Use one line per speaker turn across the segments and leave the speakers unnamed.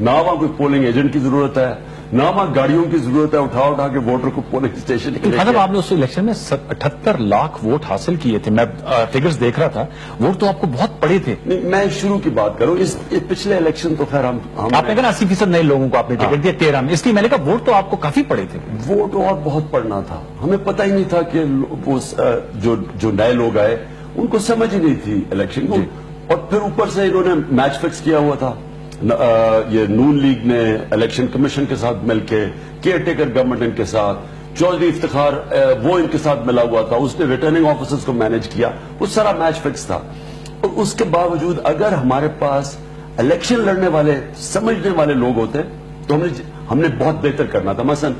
نہ وہاں کوئی پولنگ ایجنٹ کی ضرورت ہے، نہ وہاں گاڑیوں کی ضرورت ہے اٹھا کے ووٹر کو پولنگ اسٹیشن کے
مطلب آپ نے اس الیکشن میں 78 لاکھ ووٹ حاصل کیے تھے، میں فگرز دیکھ رہا تھا، ووٹ تو آپ کو بہت پڑے تھے.
میں شروع کی بات کروں، اس پچھلے الیکشن تو خیر
آپ نے کہا 80% نئے لوگوں کو آپ نے ٹکٹ دیا 13 میں، اس لیے میں نے کہا ووٹ تو آپ کو کافی پڑے تھے.
ووٹ اور بہت پڑنا تھا، ہمیں پتہ ہی نہیں تھا کہ جو نئے لوگ آئے ان کو سمجھ ہی نہیں تھی الیکشن کو. اور پھر اوپر سے انہوں نے میچ فکس کیا ہوا تھا، یہ نون لیگ نے الیکشن کمیشن کے ساتھ مل کے، کیئر ٹیکر گورنمنٹ ان کے ساتھ، چودھری افتخار وہ ان کے ساتھ ملا ہوا تھا، اس نے ریٹرننگ آفیسرز کو مینج کیا، وہ سارا میچ فکس تھا. اور اس کے باوجود اگر ہمارے پاس الیکشن لڑنے والے سمجھنے والے لوگ ہوتے تو ہم نے بہت بہتر کرنا تھا. مثلا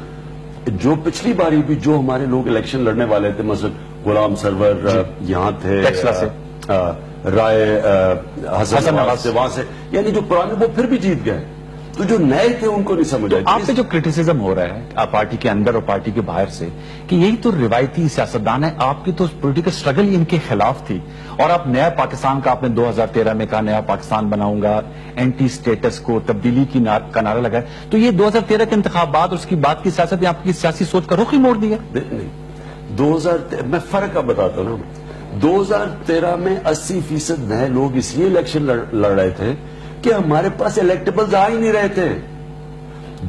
جو پچھلی باری بھی جو ہمارے لوگ الیکشن لڑنے والے تھے، مثلا غلام سرور یہاں تھے، رائے حسن نواز سے، وہاں سے، یعنی جو پرانے وہ پھر بھی جیت گئے. تو جو نئے تھے ان کو نہیں سمجھ آئی.
آپ پہ جو کرٹیسزم ہو رہا ہے پارٹی کے اندر اور پارٹی کے باہر سے کہ یہی تو روایتی سیاستدان ہے، آپ کی تو پولیٹیکل سٹرگل ہی ان کے خلاف تھی، اور آپ نیا پاکستان کا آپ نے 2013 میں کہا نیا پاکستان بناؤں گا، اینٹی سٹیٹس کو تبدیلی کا نعرہ لگائے. تو یہ 2013 کے انتخابات اور اس کی بعد کی سیاست نے آپ کی سیاسی سوچ کا رخ ہی موڑ دیا.
نہیں، میں فرق اب بتاتا ہوں. 2013 میں 80% نئے لوگ اس لیے الیکشن لڑ رہے تھے کہ ہمارے پاس الیکٹیبلز آ ہی نہیں رہے تھے.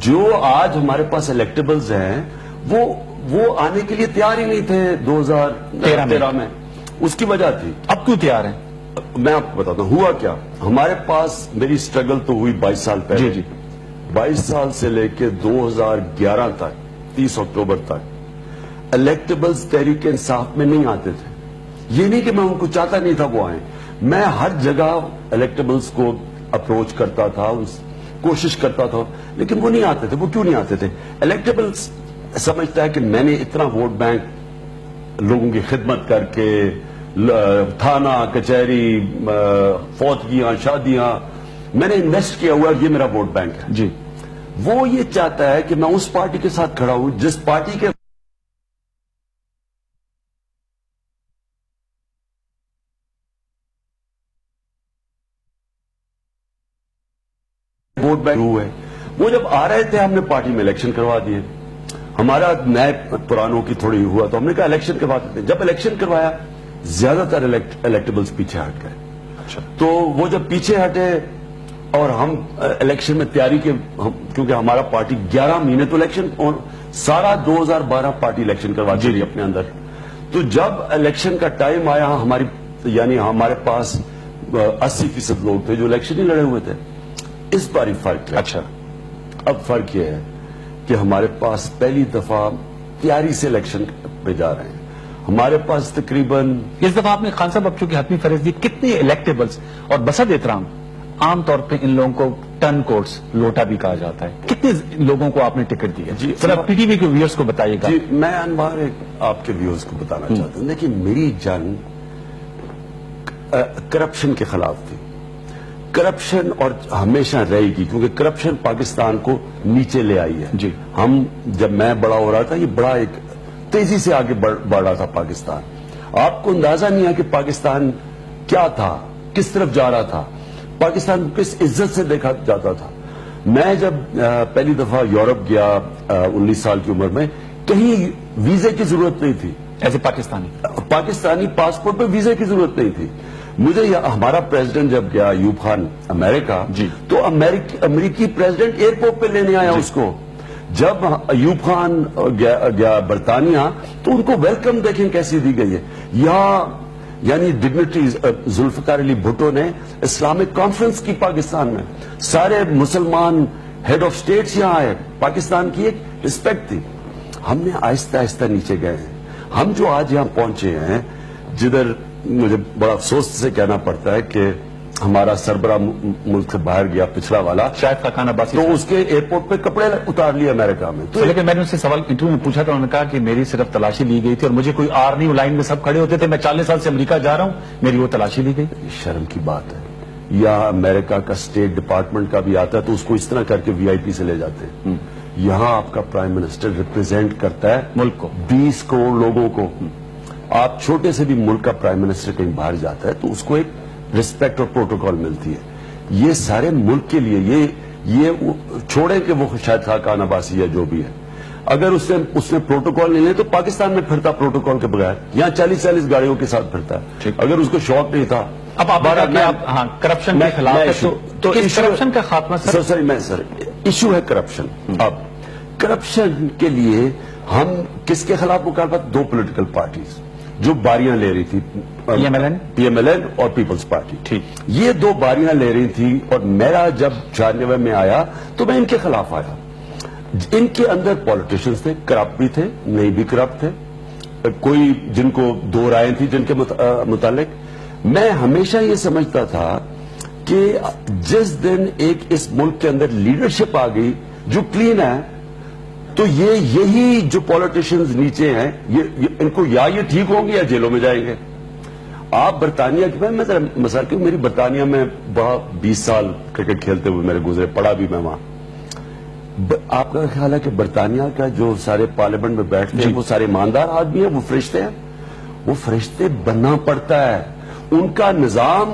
جو آج ہمارے پاس الیکٹیبلز ہیں وہ آنے کے لیے تیار ہی نہیں تھے 2013 میں. اس کی وجہ تھی.
اب کیوں تیار ہیں؟
میں آپ کو بتاتا ہوں ہوا کیا. ہمارے پاس میری سٹرگل تو ہوئی 22 سال پہلے.
جی
22 سال سے لے کے 2011 تک 30 اکتوبر تک الیکٹیبلز تحریک انصاف میں نہیں آتے تھے. یہ نہیں کہ میں ان کو چاہتا نہیں تھا وہ آئیں، میں ہر جگہ الیکٹیبلز کو اپروچ کرتا تھا، کوشش کرتا تھا، لیکن وہ نہیں آتے تھے. وہ کیوں نہیں آتے تھے؟ الیکٹیبلز سمجھتا ہے کہ میں نے اتنا ووٹ بینک لوگوں کی خدمت کر کے، تھانہ کچہری، فوتگیاں، شادیاں میں نے انویسٹ کیا ہوا، یہ میرا ووٹ بینک ہے.
جی
وہ یہ چاہتا ہے کہ میں اس پارٹی کے ساتھ کھڑا ہوں جس پارٹی کے ووٹ بینک ہوئے. وہ جب آ رہے تھے ہم نے پارٹی میں الیکشن کروا دیے. ہمارا نئے پرانوں کی تھوڑی ہوا تو ہم نے کہا الیکشن کرواتے تھے. جب الیکشن کروایا زیادہ تر الیکٹیبلز پیچھے ہٹ گئے. تو وہ جب پیچھے ہٹے اور ہم الیکشن میں تیاری کے، کیونکہ ہمارا پارٹی 11 مہینے تو الیکشن، سارا 2012 پارٹی الیکشن کرواتی رہی اپنے اندر. تو جب الیکشن کا ٹائم آیا یعنی ہمارے پاس 80% لوگ تھے جو الیکشن ہی لڑے ہوئے تھے. اس بار فرق ہے.
اچھا،
اب فرق یہ ہے کہ ہمارے پاس پہلی دفعہ تیاری سے الیکشن پہ جا رہے ہیں. ہمارے پاس تقریباً
اس دفعہ آپ نے خان صاحب اب چونکہ حتمی فیض دی، کتنے الیکٹیبلز، اور بسد احترام عام طور پہ ان لوگوں کو ٹن کوٹس لوٹا بھی کہا جاتا ہے، کتنے لوگوں کو آپ نے ٹکٹ دیا؟
جی
ذرا پی ٹی وی کے ویورز کو بتائیے گا.
جی میں انوار آپ کے ویورز کو بتانا چاہتا ہوں. دیکھیں میری جنگ کرپشن کے خلاف تھی. کرپشن اور ہمیشہ رہے گی، کیونکہ کرپشن پاکستان کو نیچے لے آئی ہے.
جی
جب میں بڑا ہو رہا تھا یہ بڑا ایک تیزی سے آگے بڑھ رہا تھا پاکستان. آپ کو اندازہ نہیں ہے کہ پاکستان کیا تھا، کس طرف جا رہا تھا، پاکستان کو کس عزت سے دیکھا جاتا تھا. میں جب پہلی دفعہ یورپ گیا 19 سال کی عمر میں، کہیں ویزے کی ضرورت نہیں تھی.
ایسے
پاکستانی پاسپورٹ پہ ویزے کی ضرورت نہیں تھی. مجھے ہمارا پریزیڈنٹ جب گیا ایوب خان امریکہ، تو امریکی پریزیڈنٹ ایئرپورٹ پہ لینے آیا اس کو. جب ایوب خان گیا برطانیہ تو ان کو ویلکم دیکھیں کیسی دی گئی ہے. یہاں یعنی ڈگنیٹریز ذوالفقار علی بھٹو نے اسلامک کانفرنس کی پاکستان میں، سارے مسلمان ہیڈ آف سٹیٹس یہاں آئے. پاکستان کی ایک رسپیکٹ تھی. ہم نے آہستہ آہستہ نیچے گئے ہیں. ہم جو آج یہاں پہنچے ہیں، جدھر مجھے بڑا افسوس سے کہنا پڑتا ہے کہ ہمارا سربراہ ملک سے باہر گیا، پچھڑا والا،
شاید خاقان عباسی،
تو اس کے ایئرپورٹ پہ کپڑے اتار لیے امریکہ میں. تو
لیکن میں نے اس سے سوال انٹرویو میں پوچھا تھا، انہوں نے کہا کہ میری صرف تلاشی لی گئی تھی اور مجھے کوئی آر نہیں، لائن میں سب کھڑے ہوتے تھے، میں 40 سال سے امریکہ جا رہا ہوں، میری وہ تلاشی لی گئی.
شرم کی بات ہے. یا امریکہ کا اسٹیٹ ڈپارٹمنٹ کا بھی آتا ہے تو اس کو اس طرح کر کے وی آئی پی سے لے جاتے ہیں. یہاں آپ کا پرائم منسٹر ریپرزینٹ کرتا ہے
ملک کو،
20 کروڑ لوگوں کو. آپ چھوٹے سے بھی ملک کا پرائم منسٹر کہیں باہر جاتا ہے تو اس کو ایک رسپیکٹ اور پروٹوکول ملتی ہے. یہ سارے ملک کے لیے، یہ چھوڑیں کہ وہ شاہد خاقان عباسی یا جو بھی ہے، اگر اس نے پروٹوکال نہیں لے تو پاکستان میں پھرتا پروٹوکال کے بغیر، یہاں 40 گاڑیوں کے ساتھ پھرتا ہے، اگر اس کو شوق نہیں تھا۔
اب آپ کرپشن کے خلاف ہے تو اس کرپشن کا خاتمہ
سر ایشو ہے کرپشن۔ اب کرپشن کے لیے ہم کس کے خلاف مخالفت؟ 2 پولیٹیکل پارٹیز جو باریاں لے رہی تھی، پی ایم ایل این اور پیپلز پارٹی، یہ 2 باریاں لے رہی تھی، اور میرا جب 4 نومبر میں آیا تو میں ان کے خلاف آیا۔ ان کے اندر پولیٹیشنز تھے، کرپٹ بھی تھے، نہیں بھی کرپٹ تھے، کوئی جن کو 2 رائے تھی جن کے متعلق۔ میں ہمیشہ یہ سمجھتا تھا کہ جس دن ایک اس ملک کے اندر لیڈرشپ آ گئی جو کلین ہے، تو یہی جو پولیٹیشنز نیچے ہیں ان کو یا یہ ٹھیک ہوں گے یا جیلوں میں جائیں گے۔ آپ برطانیہ کی، میں ذرا مثال کہ میری برطانیہ میں 20 سال کرکٹ کھیلتے ہوئے میرے گزرے، پڑھا بھی میں وہاں۔ آپ کا خیال ہے کہ برطانیہ کا جو سارے پارلیمنٹ میں بیٹھتے ہیں وہ سارے ایماندار آدمی ہیں؟ وہ فرشتے ہیں؟ وہ فرشتے بننا پڑتا ہے، ان کا نظام۔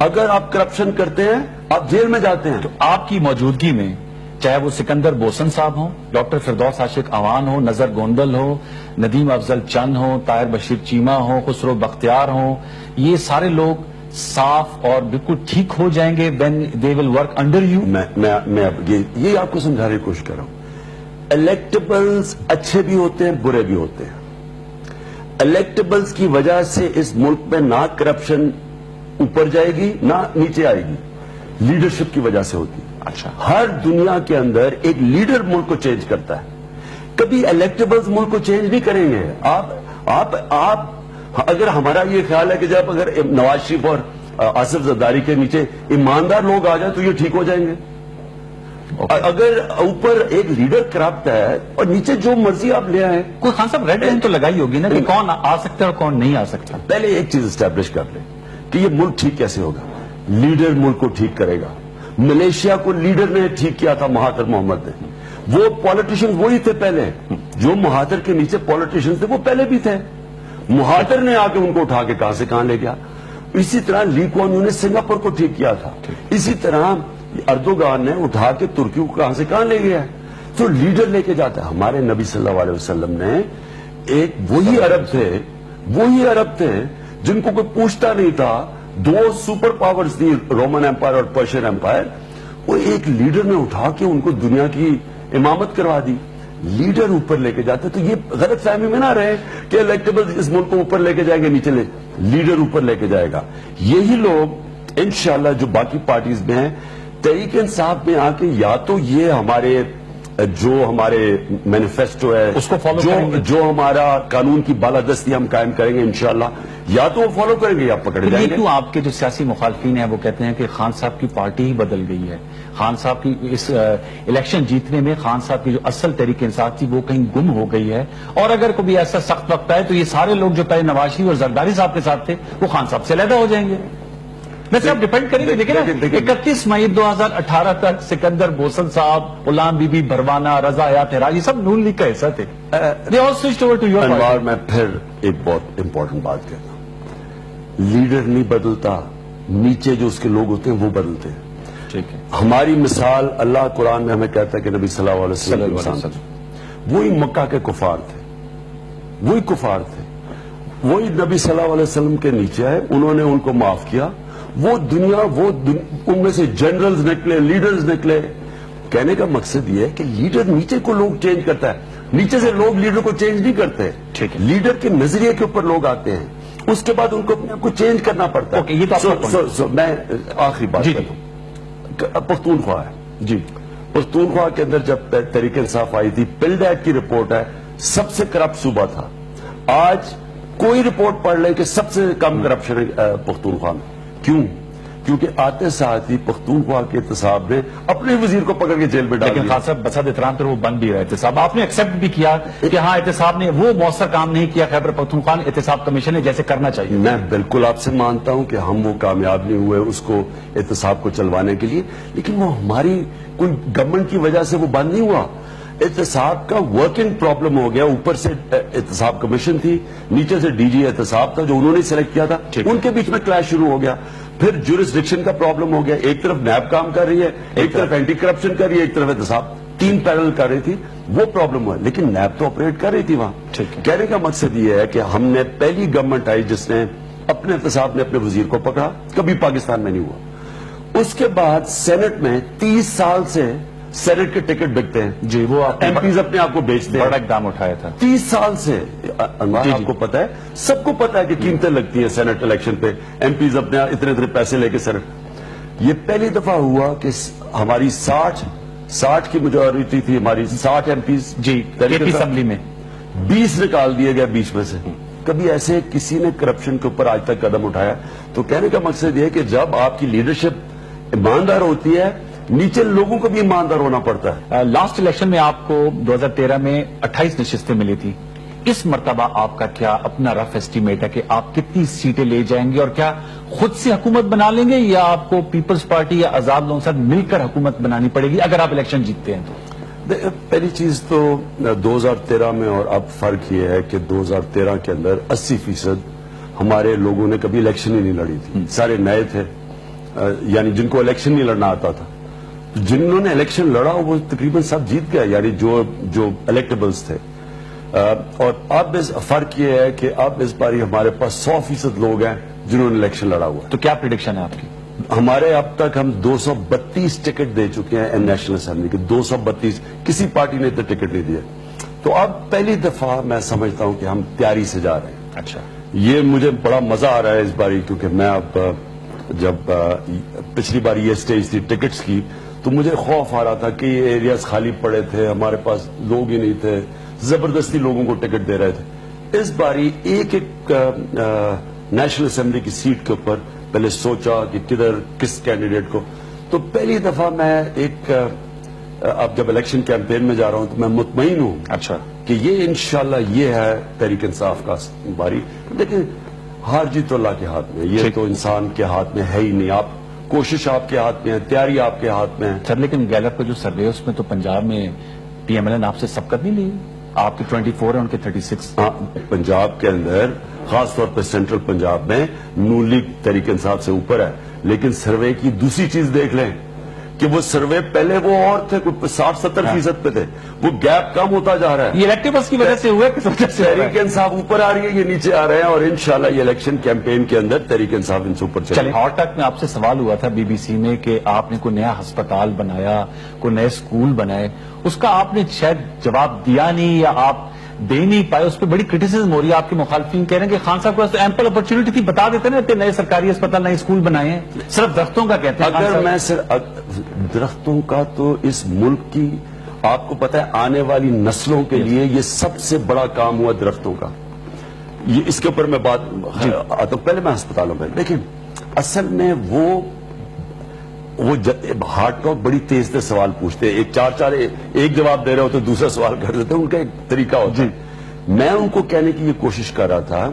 اگر آپ کرپشن کرتے ہیں آپ جیل میں جاتے ہیں۔
تو آپ کی موجودگی میں چاہے وہ سکندر بوسن صاحب ہوں، ڈاکٹر فردوس عاشق اوان ہو، نظر گوندل ہو، ندیم افضل چند ہو، طاہر بشیر چیمہ ہو، خسرو بختیار ہوں، یہ سارے لوگ صاف اور بالکل ٹھیک ہو جائیں گے when they will work under you؟
میں یہ آپ کو سمجھانے کی کوشش کر رہا ہوں۔ الیکٹیبلز اچھے بھی ہوتے ہیں، برے بھی ہوتے ہیں۔ الیکٹیبلز کی وجہ سے اس ملک میں نہ کرپشن اوپر جائے گی نہ نیچے آئے گی، لیڈرشپ کی وجہ سے ہوتی ہے۔
اچھا،
ہر دنیا کے اندر ایک لیڈر ملک کو چینج کرتا ہے، کبھی الیکٹیبلز ملک کو چینج نہیں کریں گے۔ آپ اگر ہمارا یہ خیال ہے کہ جب اگر نواز شریف اور آصف زرداری کے نیچے ایماندار لوگ آ جائیں تو یہ ٹھیک ہو جائیں گے۔ اگر اوپر ایک لیڈر کرپٹ ہے اور نیچے جو مرضی آپ لے آئیں،
کوئی خان صاحب ریڈ لائن تو لگائی ہوگی نا کہ کون آ سکتا ہے اور کون نہیں آ سکتا؟
پہلے ایک چیز اسٹیبلش کر لیں کہ یہ ملک ٹھیک کیسے ہوگا۔ لیڈر ملک کو ٹھیک کرے گا۔ ملیشیا کو لیڈر نے ٹھیک کیا تھا، مہاتر محمد نے۔ وہ پولیٹیشن وہی تھے پہلے جو مہاتر کے نیچے پولیٹیشن تھے، وہ پہلے بھی تھے۔ مہاتر نے آ کے ان کو اٹھا کے کہاں سے کہاں لے گیا۔ اسی طرح لی کوان یو نے سنگاپور کو ٹھیک کیا تھا، اسی طرح اردوغان نے اٹھا کے ترکی کو کہاں سے کہاں لے گیا۔ تو لیڈر لے کے جاتا ہے۔ ہمارے نبی صلی اللہ علیہ وسلم نے ایک وہی عرب تھے جن کو کوئی پوچھتا نہیں تھا، 2 سپر پاورز تھی، رومن ایمپائر اور پرشین ایمپائر، وہ ایک لیڈر نے اٹھا کے ان کو دنیا کی امامت کروا دی۔ لیڈر اوپر لے کے جاتے، تو یہ غلط فہمی میں نہ رہے کہ الیکٹیبل اس ملک کو اوپر لے کے جائیں گے، نیچے لیڈر اوپر لے کے جائے گا۔ یہی لوگ انشاءاللہ جو باقی پارٹیز میں ہیں، تحریک انصاف میں آ کے یا تو یہ ہمارے مینیفیسٹو ہے
اس کو فالو کریں گے،
جو ہمارا قانون کی بالادستی ہم قائم کریں گے انشاءاللہ، یا تو وہ فالو کریں گے یا پکڑے جائیں گے۔
کیوں آپ کے جو سیاسی مخالفین ہیں وہ کہتے ہیں کہ خان صاحب کی پارٹی ہی بدل گئی ہے، خان صاحب کی اس الیکشن جیتنے میں خان صاحب کی جو اصل تحریک انصاف تھی وہ کہیں گم ہو گئی ہے، اور اگر کوئی ایسا سخت وقت آئے تو یہ سارے لوگ جو پہلے نواز شریف اور زرداری صاحب کے ساتھ تھے وہ خان صاحب سے علیحدہ ہو جائیں گے۔ ویسے آپ ڈیپینڈ کریں گے، دیکھیں نا 31 مئی 2018 تک سکندر بوسن صاحب، غلام بی بی بھروانا، رضا حیات ہراج، یہ سب نون لیگ کا حصہ تھے۔
انوار، میں پھر ایک بہت امپورٹنٹ بات کہتا ہوں، لیڈر نہیں بدلتا، نیچے جو اس کے لوگ ہوتے ہیں وہ بدلتے ہیں۔
ٹھیک ہے،
ہماری مثال اللہ قرآن میں ہمیں کہتا ہے کہ نبی صلی اللہ علیہ وسلم وہی مکہ کے کفار تھے، وہی نبی صلی اللہ علیہ وسلم کے نیچے آئے، انہوں نے ان کو معاف کیا۔ وہ ان میں سے جنرلز نکلے، لیڈرز نکلے۔ کہنے کا مقصد یہ ہے کہ لیڈر نیچے کو لوگ چینج کرتا ہے، نیچے سے لوگ لیڈر کو چینج نہیں کرتے۔ لیڈر کے نظریے کے اوپر لوگ آتے ہیں، اس کے بعد ان کو اپنے آپ کو چینج کرنا پڑتا ہے۔ میں آخری بات کرتا ہوں، پختونخوا ہے جی، پختونخوا کے اندر جب تحریک انصاف آئی تھی، پلڈیک کی رپورٹ ہے سب سے کرپٹ صوبہ تھا۔ آج کوئی رپورٹ پڑھ لے کہ سب سے کم کرپشن ہے پختونخوا میں۔ کیوں؟ کیونکہ آتے ساتھ ہی پختونخوا کے احتساب نے اپنے وزیر کو پکڑ کے جیل میں ڈال دیا۔
لیکن خان صاحب بسد احترام پر وہ بند بھی رہا احتساب، آپ نے ایکسپٹ بھی کیا کہ ہاں احتساب نے وہ مؤثر کام نہیں کیا، خیبر پختونخوا احتساب کمیشن نے جیسے کرنا چاہیے۔
میں بالکل آپ سے مانتا ہوں کہ ہم وہ کامیاب نہیں ہوئے اس کو احتساب کو چلوانے کے لیے، لیکن وہ ہماری کوئی گورنمنٹ کی وجہ سے وہ بند نہیں ہوا۔ احتساب کا ورکنگ پرابلم ہو گیا، اوپر سے احتساب کمیشن تھی، نیچے سے ڈی جی احتساب تھا جو انہوں نے سلیکٹ کیا تھا، ان کے بیچ میں کلیش شروع ہو گیا۔ پھر جورسڈکشن کا پرابلم ہو گیا. ایک طرف نیب کام کر رہی ہے, ایک طرف اینٹی کرپشن کر رہی ہے, ایک طرف احتساب, 3 پیرل کر رہی تھی, وہ پرابلم ہوا. لیکن نیب تو آپریٹ کر رہی تھی وہاں. کہنے کا مقصد یہ ہے کہ ہم نے پہلی گورنمنٹ آئی جس نے اپنے احتساب نے اپنے وزیر کو پکڑا, کبھی پاکستان میں نہیں ہوا. اس کے بعد سینٹ میں 30 سال سے سینٹ کے ٹکٹ بکتے ہیں.
جی, وہ
ایم پیز اپنے آپ کو بیچتے ہیں.
بڑا اقدام اٹھایا تھا
30 سال سے. انوار, آپ کو پتا ہے, سب کو پتا ہے کہ قیمتیں لگتی ہیں سینٹ الیکشن پہ. ایم پیز اپنے اتنے پیسے لے کے سینٹ. یہ پہلی دفعہ ہوا کہ ہماری 60 کی میجورٹی تھی, ہماری 60 ایم پیز
جی اسمبلی میں
20 نکال دیے گئے بیچ میں سے. کبھی ایسے کسی نے کرپشن کے اوپر آج تک قدم اٹھایا؟ تو کہنے کا مقصد یہ ہے کہ جب آپ کی لیڈرشپ ایماندار ہوتی ہے, نیچے لوگوں کو بھی ایماندار ہونا پڑتا ہے.
لاسٹ الیکشن میں آپ کو 2013 میں 28 نشستیں ملی تھی. اس مرتبہ آپ کا کیا اپنا رف ایسٹیمیٹ ہے کہ آپ کتنی سیٹیں لے جائیں گے, اور کیا خود سے حکومت بنا لیں گے یا آپ کو پیپلز پارٹی یا آزاد لوگوں کے ساتھ مل کر حکومت بنانی پڑے گی اگر آپ الیکشن جیتتے ہیں تو؟
پہلی چیز تو 2013 میں اور اب فرق یہ ہے کہ 2013 کے اندر 80% ہمارے لوگوں نے کبھی الیکشن ہی نہیں لڑی تھی. سارے نئے تھے, یعنی جن کو الیکشن نہیں لڑنا آتا تھا. جنہوں نے الیکشن لڑا وہ تقریباً سب جیت گئے, یعنی جو الیکٹیبلز تھے. اور اب فرق یہ ہے کہ اب اس باری ہمارے پاس 100% لوگ ہیں جنہوں نے الیکشن لڑا ہوا.
تو کیا پریڈکشن ہے آپ کی؟
ہمارے اب تک ہم 232 ٹکٹ دے چکے ہیں نیشنل اسمبلی کے. 232, کسی پارٹی نے اتنے ٹکٹ نہیں دیے. تو اب پہلی دفعہ میں سمجھتا ہوں کہ ہم تیاری سے جا رہے ہیں.
اچھا,
یہ مجھے بڑا مزہ آ رہا ہے اس باری, کیونکہ میں اب جب پچھلی بار یہ سٹیج تھی ٹکٹس کی تو مجھے خوف آ رہا تھا کہ یہ ایریاز خالی پڑے تھے, ہمارے پاس لوگ ہی نہیں تھے, زبردستی لوگوں کو ٹکٹ دے رہے تھے. اس باری ایک نیشنل اسمبلی کی سیٹ کے اوپر پہلے سوچا کہ کدھر کس کینڈیڈیٹ کو. تو پہلی دفعہ میں اب جب الیکشن کیمپین میں جا رہا ہوں تو میں مطمئن ہوں
اچھا
کہ یہ انشاءاللہ یہ ہے تحریک انصاف کا باری. لیکن ہار جیت تو اللہ کے ہاتھ میں, یہ تو انسان کے ہاتھ میں ہے ہی نہیں. آپ کوشش آپ کے ہاتھ میں ہے, تیاری آپ کے ہاتھ میں ہے.
سر لیکن گیلپ کا جو سروے ہے اس میں تو پنجاب میں پی ایم ایل نے آپ سے سبقت نہیں لی. آپ کے 24 ہیں, ان کے 36.
ہاں, پنجاب کے اندر خاص طور پہ سینٹرل پنجاب میں نون لیگ تحریک انصاف سے اوپر ہے. لیکن سروے کی دوسری چیز دیکھ لیں کہ وہ سروے پہلے وہ اور تھے, کوئی 60-70% پہ تھے, وہ گیپ کم ہوتا جا رہا ہے.
یہ الیکٹیبلز کی وجہ سے ہوا ہے, کس وجہ سے؟
تحریک انصاف اوپر آ رہی ہے, یہ نیچے آ رہے ہیں, اور انشاءاللہ یہ الیکشن کیمپین کے اندر تحریک انصاف ان سے اوپر چلے.
ہاٹ ٹاک میں آپ سے سوال ہوا تھا BBC میں کہ آپ نے کوئی نیا ہسپتال بنایا, کوئی نئے اسکول بنائے, اس کا آپ نے شاید جواب دیا نہیں یا آپ دے نہیں پائے. اس پہ بڑی کرٹیسزم ہو رہی ہے. آپ کے مخالفین کہہ رہے ہیں کہ خان صاحب کو ایمپل اپرچونٹی تھی, بتا دیتے نا, اتنے نئے سرکاری اسپتال, نئے اسکول بنائے ہیں, صرف درختوں کا کہتے ہیں.
اگر میں درختوں کا, تو اس ملک کی آپ کو پتا ہے آنے والی نسلوں کے لیے یہ سب سے بڑا کام ہوا درختوں کا. یہ اس کے اوپر میں بات تو پہلے میں ہسپتالوں میں, لیکن اصل میں وہ ہارٹ ٹاک بڑی تیز سے سوال پوچھتے ہیں, ایک جواب دے رہے ہوتے دوسرا سوال کر دیتے ہیں, ان کا ایک طریقہ ہوتا ہے. میں ان کو کہنے کی یہ کوشش کر رہا تھا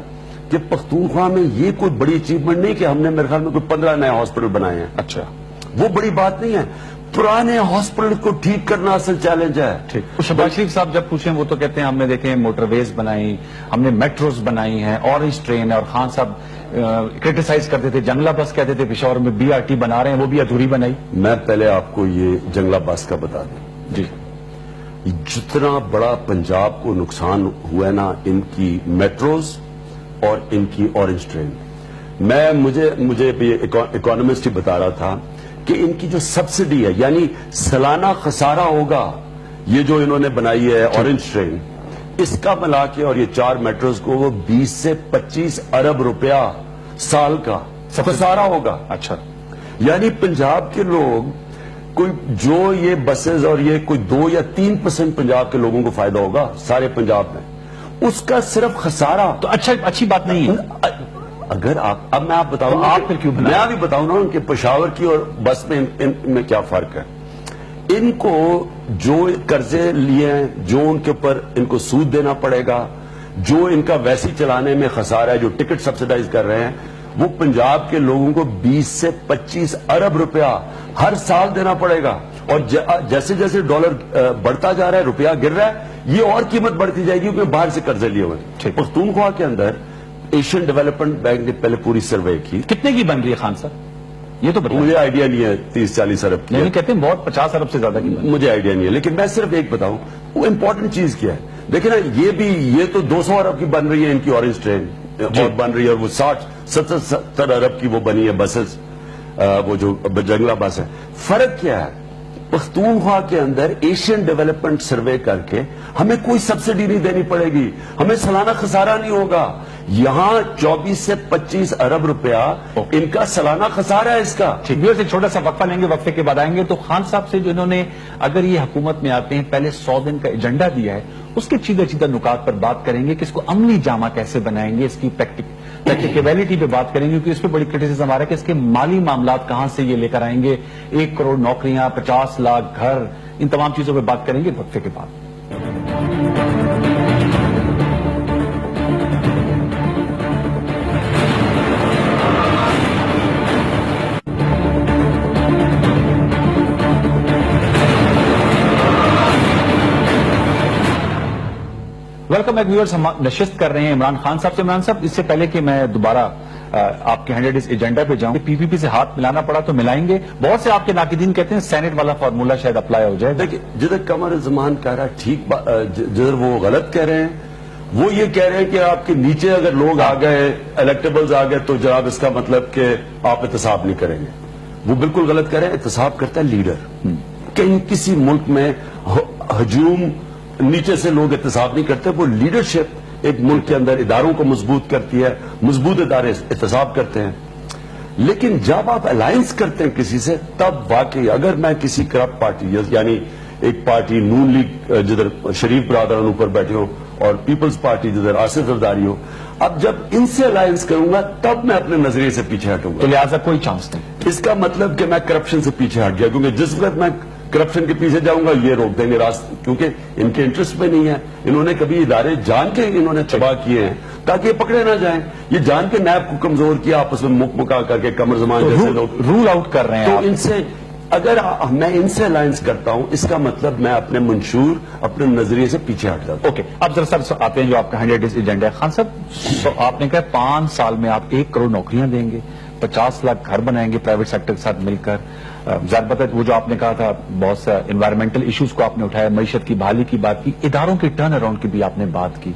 کہ پختونخوا میں یہ کوئی بڑی اچیومنٹ نہیں کہ ہم نے میرے خیال میں کوئی 15 نئے ہاسپٹل بنائے ہیں.
اچھا,
وہ بڑی بات نہیں ہے. پرانے ہاسپٹل کو ٹھیک کرنا اصل چیلنج ہے.
شہباز شریف صاحب جب پوچھیں وہ تو کہتے ہیں ہم نے دیکھیں موٹر ویز بنائی, ہم نے میٹروز بنائی ہیں, اورنج ٹرین ہے, اور خان صاحب کرٹیسائز کرتے تھے, جنگلہ بس کہتے تھے پشاور میں BRT بنا رہے ہیں, وہ بھی ادھوری بنائی.
میں پہلے آپ کو یہ جنگلہ بس کا بتا دوں.
جی,
جتنا بڑا پنجاب کو نقصان ہوا ہے نا ان کی میٹروز اور ان کی اورنج ٹرین, مجھے اکانومسٹ ہی بتا رہا تھا کہ ان کی جو سبسڈی ہے, یعنی سالانہ خسارہ ہوگا یہ جو انہوں نے بنائی ہے اورنج ٹرین, اس کا ملا کے اور یہ 4 میٹروز کو وہ 20 سے 25 ارب روپیہ سال کا خسارہ ہوگا.
اچھا,
یعنی پنجاب کے لوگ کوئی جو یہ بسز اور یہ کوئی 2 یا 3% پنجاب کے لوگوں کو فائدہ ہوگا سارے پنجاب میں, اس کا صرف خسارہ.
تو اچھی بات نہیں ہے.
اگر اب میں آپ بتاؤں
آپ پھر کیوں
میں ابھی بتاؤں نا کہ پشاور کی اور بس میں ان میں کیا فرق ہے. ان کو جو قرضے لیے ہیں, جو ان کے اوپر ان کو سود دینا پڑے گا, جو ان کا ویسی چلانے میں خسارہ ہے, جو ٹکٹ سبسیڈائز کر رہے ہیں, وہ پنجاب کے لوگوں کو 20 سے 25 ارب روپیہ ہر سال دینا پڑے گا. اور جیسے جیسے ڈالر بڑھتا جا رہا ہے, روپیہ گر رہا ہے, یہ اور قیمت بڑھتی جائے گی کیونکہ باہر سے قرضے لیے ہوئے. پختونخوا کے اندر ایشین ڈیولپمنٹ بینک نے پہلے پوری سروے کی.
کتنے کی بن رہی ہے خان صاحب؟ یہ تو بتائیں.
مجھے آئیڈیا نہیں ہے 30-40 ارب کی.
نہیں کہتے ہیں بہت 50 ارب سے زیادہ کی.
مجھے آئیڈیا نہیں ہے, لیکن میں صرف ایک بتاؤں, وہ امپورٹنٹ چیز کیا ہے. دیکھیں نا, یہ تو 200 ارب کی بن رہی ہے ان کی اورنج ٹرین, اور بن رہی ہے, اور وہ 60-70 ارب کی وہ بنی ہے بسز, وہ جو جنگلہ بس ہے. فرق کیا ہے؟ پختونخوا کے اندر ایشین ڈیولپمنٹ سروے کر کے ہمیں کوئی سبسڈی نہیں دینی پڑے گی, ہمیں سالانہ خسارہ نہیں ہوگا. یہاں 24 سے 25 ارب روپیہ ان کا سالانہ خسارہ ہے اس کا.
ٹھیک, ایک چھوٹا سا وقفہ لیں گے, وقفے کے بعد آئیں گے. تو خان صاحب سے جو انہوں نے اگر یہ حکومت میں آتے ہیں پہلے 100 دن کا ایجنڈا دیا ہے, اس کے چیدہ نکات پر بات کریں گے کہ اس کو عملی جامہ کیسے بنائیں گے, اس کی پریکٹیکیبلٹی پہ بات کریں گے, کیونکہ اس پہ بڑی کرٹیسزم آ رہا ہے کہ اس کے مالی معاملات کہاں سے یہ لے کر آئیں گے. 1 کروڑ نوکریاں, 50 لاکھ گھر, ان تمام چیزوں پہ بات کریں گے وقفے کے بعد. ویلکم بیک ویورز, ہم نشست کر رہے ہیں عمران خان صاحب سے. عمران صاحب, اس سے پہلے کہ میں دوبارہ آپ کے 100 ڈیز ایجنڈا پہ جاؤں, پی پی پی سے ہاتھ ملانا پڑا تو ملائیں گے. بہت سے آپ کے ناقدین کہتے ہیں سینٹ والا فارمولا شاید اپلائی ہو جائے.
دیکھیں, جدھر قمر زمان کہہ رہا ہے ٹھیک, جدھر وہ غلط کہہ رہے ہیں, وہ یہ کہہ رہے ہیں کہ آپ کے نیچے اگر لوگ آ گئے, الیکٹیبلز آ گئے, تو جناب اس کا مطلب کہ آپ احتساب نہیں کریں گے. وہ بالکل غلط کہہ رہے ہیں. احتساب کرتا ہے لیڈر. کہیں کسی ملک میں ہجوم نیچے سے لوگ احتساب نہیں کرتے. وہ لیڈرشپ ایک ملک کے اندر اداروں کو مضبوط کرتی ہے, مضبوط ادارے احتساب کرتے ہیں. لیکن جب آپ الائنس کرتے ہیں کسی سے, تب واقعی اگر میں کسی کرپٹ پارٹی, یعنی ایک پارٹی نون لیگ جدھر شریف برادران اوپر بیٹھے ہو, اور پیپلز پارٹی جدھر آصف زرداری ہو, اب جب ان سے الائنس کروں گا تب میں اپنے نظریے سے پیچھے ہٹوں گا.
تو لہٰذا کوئی چانس نہیں.
اس کا مطلب کہ میں کرپشن سے پیچھے ہٹ گیا, کیونکہ جس وقت میں کرپشن کے پیچھے جاؤں گا یہ روک دیں گے راستہ, کیونکہ ان کے انٹرسٹ میں نہیں ہے. انہوں نے کبھی ادارے جان کے انہوں نے تباہ کیے ہیں تاکہ یہ پکڑے نہ جائیں. یہ جان کے نیب کو کمزور کیا, آپس میں مکا کر کے قمر زمان جیسے لوگ
رول آؤٹ کر رہے ہیں.
تو ان سے اگر میں ان سے الائنس کرتا ہوں, اس کا مطلب میں اپنے منشور, اپنے نظریے سے پیچھے ہٹ جاتا ہوں.
اوکے, اب ذرا سر آتے ہیں جو آپ کا 100 ڈیز ایجنڈا ہے. خان صاحب, آپ نے کہا 5 سال میں آپ 1 کروڑ نوکریاں دیں گے, 50 لاکھ گھر بنائیں گے پرائیویٹ سیکٹر کے ساتھ مل کر. ظاہر بات ہے وہ جو آپ نے کہا تھا, بہت سا انوائرمنٹل ایشوز کو آپ نے اٹھایا, معیشت کی بحالی کی بات کی, اداروں کے ٹرن اراؤنڈ کی بھی آپ نے بات کی.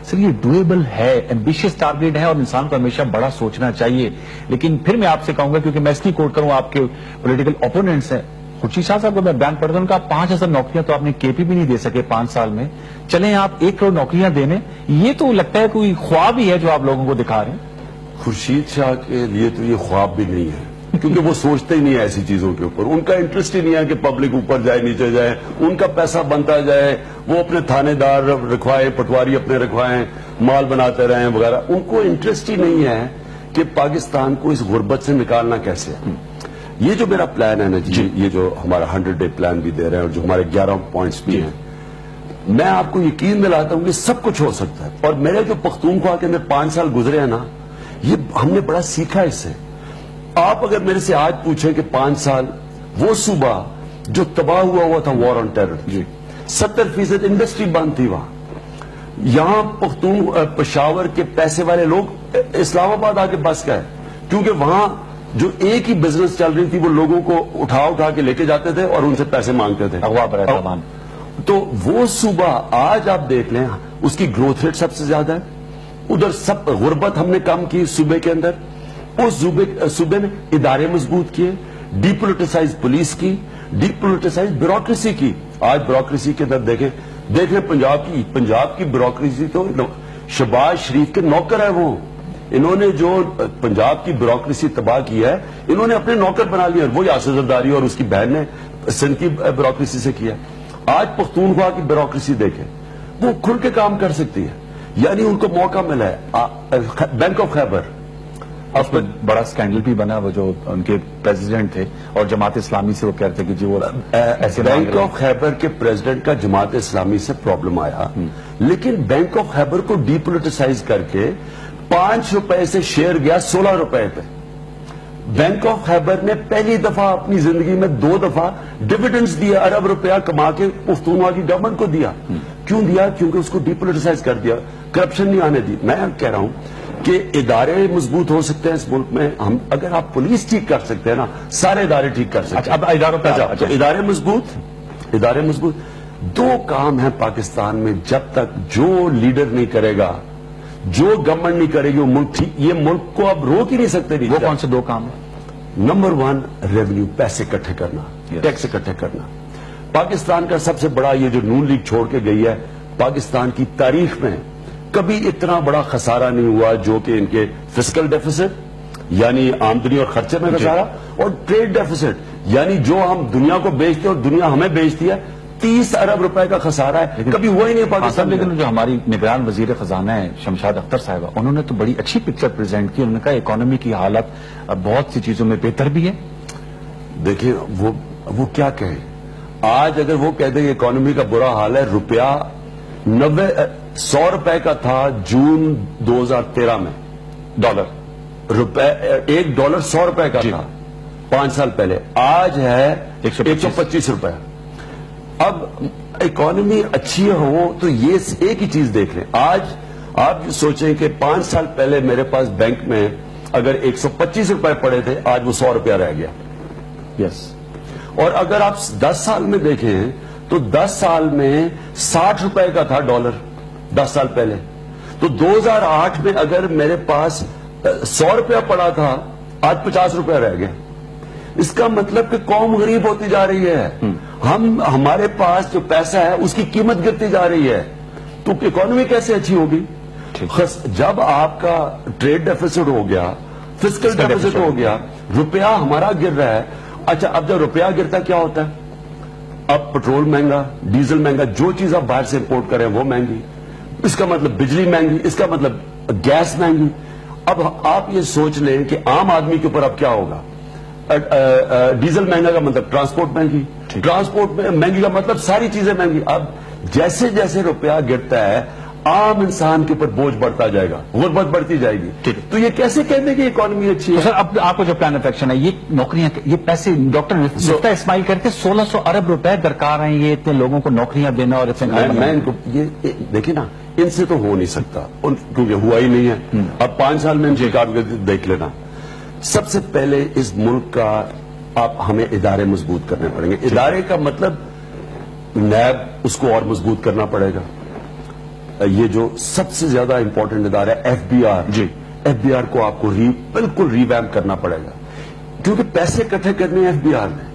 سر یہ ڈویبل ہے, ایمبیشیس ٹارگیٹ ہے, اور انسان کو ہمیشہ بڑا سوچنا چاہیے. لیکن پھر میں آپ سے کہوں گا, کیونکہ میں اس کی کوٹ کروں, آپ کے پولیٹیکل اوپوننٹس ہیں, خورشید شاہ صاحب کو میں بیان پڑھتا ہوں, کہ 5000 نوکریاں تو آپ نے کے پی بھی نہیں دے سکے 5 سال میں, چلیں آپ 1 کروڑ نوکریاں دینے. یہ تو لگتا ہے کوئی خواب ہی ہے جو آپ لوگوں کو دکھا رہے ہیں.
خورشید شاہ کے لیے تو یہ خواب بھی نہیں ہے, کیونکہ وہ سوچتے ہی نہیں ہے ایسی چیزوں کے اوپر. ان کا انٹرسٹ ہی نہیں ہے کہ پبلک اوپر جائے نیچے جائے, ان کا پیسہ بنتا جائے, وہ اپنے تھانے دار رکھوائے, پٹواری اپنے رکھوائیں, مال بناتے رہیں وغیرہ. ان کو انٹرسٹ ہی نہیں ہے کہ پاکستان کو اس غربت سے نکالنا کیسے. یہ جو میرا پلان ہے نا جی, یہ جو ہمارا 100 ڈے پلان بھی دے رہے ہیں, اور جو ہمارے 11 پوائنٹس بھی ہیں, میں آپ کو یقین دلاتا ہوں کہ سب کچھ ہو سکتا ہے. اور میرے جو پختونخوا کے اندر 5 سال گزرے ہیں نا, یہ ہم نے بڑا سیکھا اس سے. آپ اگر میرے سے آج پوچھیں کہ 5 سال وہ صوبہ جو تباہ ہوا تھا وار آن ٹیرر, 70% انڈسٹری بند تھی وہاں. یہاں پشاور کے پیسے والے لوگ اسلام آباد آ کے بس گئے, کیونکہ وہاں جو ایک ہی بزنس چل رہی تھی, وہ لوگوں کو اٹھا کے لے کے جاتے تھے اور ان سے پیسے مانگتے تھے. تو وہ صوبہ آج آپ دیکھ لیں, اس کی گروتھ ریٹ سب سے زیادہ ہے. ادھر سب غربت ہم نے کم کی صوبے کے اندر. اس صوبے میں ادارے مضبوط کیے, ڈی پولیٹیسائز پولیس کی, ڈی پولیٹیسائز بیوروکریسی کی. آج بیوروکریسی کے اندر دیکھیں پنجاب کی بیوروکریسی تو شہباز شریف کے نوکر ہے. وہ انہوں نے جو پنجاب کی بیوروکریسی تباہ کی ہے, انہوں نے اپنے نوکر بنا لیا. وہی آصف زرداری اور اس کی بہن نے سندھ کی بیوروکریسی سے کیا. آج پختونخوا کی بیوروکریسی دیکھیں, وہ کھل کے کام کر سکتی ہے, یعنی ان کو موقع ملا ہے. بینک آف خیبر,
اس میں بڑا سکینڈل بھی بنا, وہ جو ان کے پریزیڈنٹ تھے اور جماعت اسلامی سے وہ کہتے کہ جی وہ ایسے.
بینک آف خیبر کے پریزیڈنٹ کا جماعت اسلامی سے پرابلم آیا, لیکن بینک آف خیبر کو ڈی پولیٹیسائز کر کے 5 روپے سے شیئر گیا 16 روپے پہ. بینک آف خیبر نے پہلی دفعہ اپنی زندگی میں 2 دفعہ ڈیویڈنڈز دیا, ارب روپیہ کما کے پختونخوا کی گورنمنٹ کو دیا. کیوں دیا؟ کیونکہ اس کو ڈی پولیٹیسائز کر دیا, کرپشن نہیں آنے دی. میں کہہ رہا ہوں کہ ادارے مضبوط ہو سکتے ہیں اس ملک میں. ہم اگر آپ پولیس ٹھیک کر سکتے ہیں نا, سارے ادارے ٹھیک کر سکتے ہیں.
اب اداروں پہ
تو ادارے مضبوط. دو کام ہیں پاکستان میں, جب تک جو لیڈر نہیں کرے گا, جو گورنمنٹ نہیں کرے گی, وہ ملک ٹھیک, یہ ملک کو اب روک ہی نہیں سکتے.
وہ کون سے دو کام ہیں؟
نمبر 1 ریونیو, پیسے اکٹھے کرنا, ٹیکس اکٹھے کرنا. پاکستان کا سب سے بڑا یہ جو نون لیگ چھوڑ کے گئی ہے, پاکستان کی تاریخ میں کبھی اتنا بڑا خسارہ نہیں ہوا جو کہ ان کے فسکل ڈیفیسٹ یعنی آمدنی اور خرچے میں خسارہ, اور ٹریڈ ڈیفیسٹ یعنی جو ہم دنیا کو بیچتے ہیں اور دنیا ہمیں بیچتی ہے, 30 ارب روپے کا خسارہ ہے. کبھی ہوا ہی نہیں پاکستان.
لیکن جو ہماری نگران وزیر خزانہ ہے شمشاد اختر صاحبہ, انہوں نے تو بڑی اچھی پکچر پریزنٹ کی. انہوں نے کہا اکانومی کی حالت بہت سی چیزوں میں بہتر بھی ہے.
دیکھیں وہ کیا کہیں, آج اگر وہ کہتے ہیں کہ اکانومی کا برا حال ہے, روپیہ 100 روپے کا تھا جون 2013 میں, $1 100 روپے کا تھا 5 سال پہلے, آج ہے 125 روپے. اب اکانومی اچھی ہو تو یہ ایک ہی چیز دیکھ لیں. آج آپ جو سوچیں کہ 5 سال پہلے میرے پاس بینک میں اگر 125 روپے پڑے تھے, آج وہ 100 روپیہ رہ گیا.
یس.
اور اگر آپ 10 سال میں دیکھیں تو 10 سال میں 60 روپے کا تھا ڈالر 10 سال پہلے. تو 2008 میں اگر میرے پاس 100 روپیہ پڑا تھا, آج 50 روپیہ رہ گیا. اس کا مطلب کہ قوم غریب ہوتی جا رہی ہے. ہمارے پاس جو پیسہ ہے اس کی قیمت گرتی جا رہی ہے. تو اکانومی کیسے اچھی ہوگی؟ جب آپ کا ٹریڈ ڈیفیسٹ ہو گیا, فسکل ڈیفیسٹ ہو گیا, روپیہ ہمارا گر رہا ہے. اچھا, اب جب روپیہ گرتا کیا ہوتا ہے؟ اب پٹرول مہنگا, ڈیزل مہنگا, جو چیز آپ باہر سے امپورٹ کریں وہ مہنگی. اس کا مطلب بجلی مہنگی, اس کا مطلب گیس مہنگی. اب آپ یہ سوچ لیں کہ عام آدمی کے اوپر اب کیا ہوگا. ڈیزل مہنگا کا مطلب ٹرانسپورٹ مہنگی, ٹرانسپورٹ مہنگی کا مطلب ساری چیزیں مہنگی. اب جیسے جیسے روپیہ گرتا ہے, عام انسان کے اوپر بوجھ بڑھتا جائے گا, غربت بڑھتی جائے گی. تو یہ کیسے کہتے ہیں کہ اکانومی اچھی ہے؟
سر, اب آپ کو جو پلان آف ایکشن ہے, یہ نوکریاں, یہ پیسے ڈاکٹر مفتاح اسماعیل کہتے 1600 ارب روپے درکار ہیں یہ اتنے لوگوں کو نوکریاں دینا. اور
میں ان کو یہ دیکھیں نا, ان سے تو ہو نہیں سکتا کیونکہ ہوا ہی نہیں ہے. اب 5 سال میں ان کی کارکردگی دیکھ لینا. سب سے پہلے اس ملک کا ہمیں ادارے مضبوط کرنے پڑیں گے. ادارے کا مطلب نیب, اس کو اور مضبوط کرنا پڑے گا. یہ جو سب سے زیادہ امپورٹنٹ ادارہ ہے F B R, F B R کو آپ کو بالکل ریویمپ کرنا پڑے گا, کیونکہ پیسے اکٹھے کرنے ایف بی آر میں.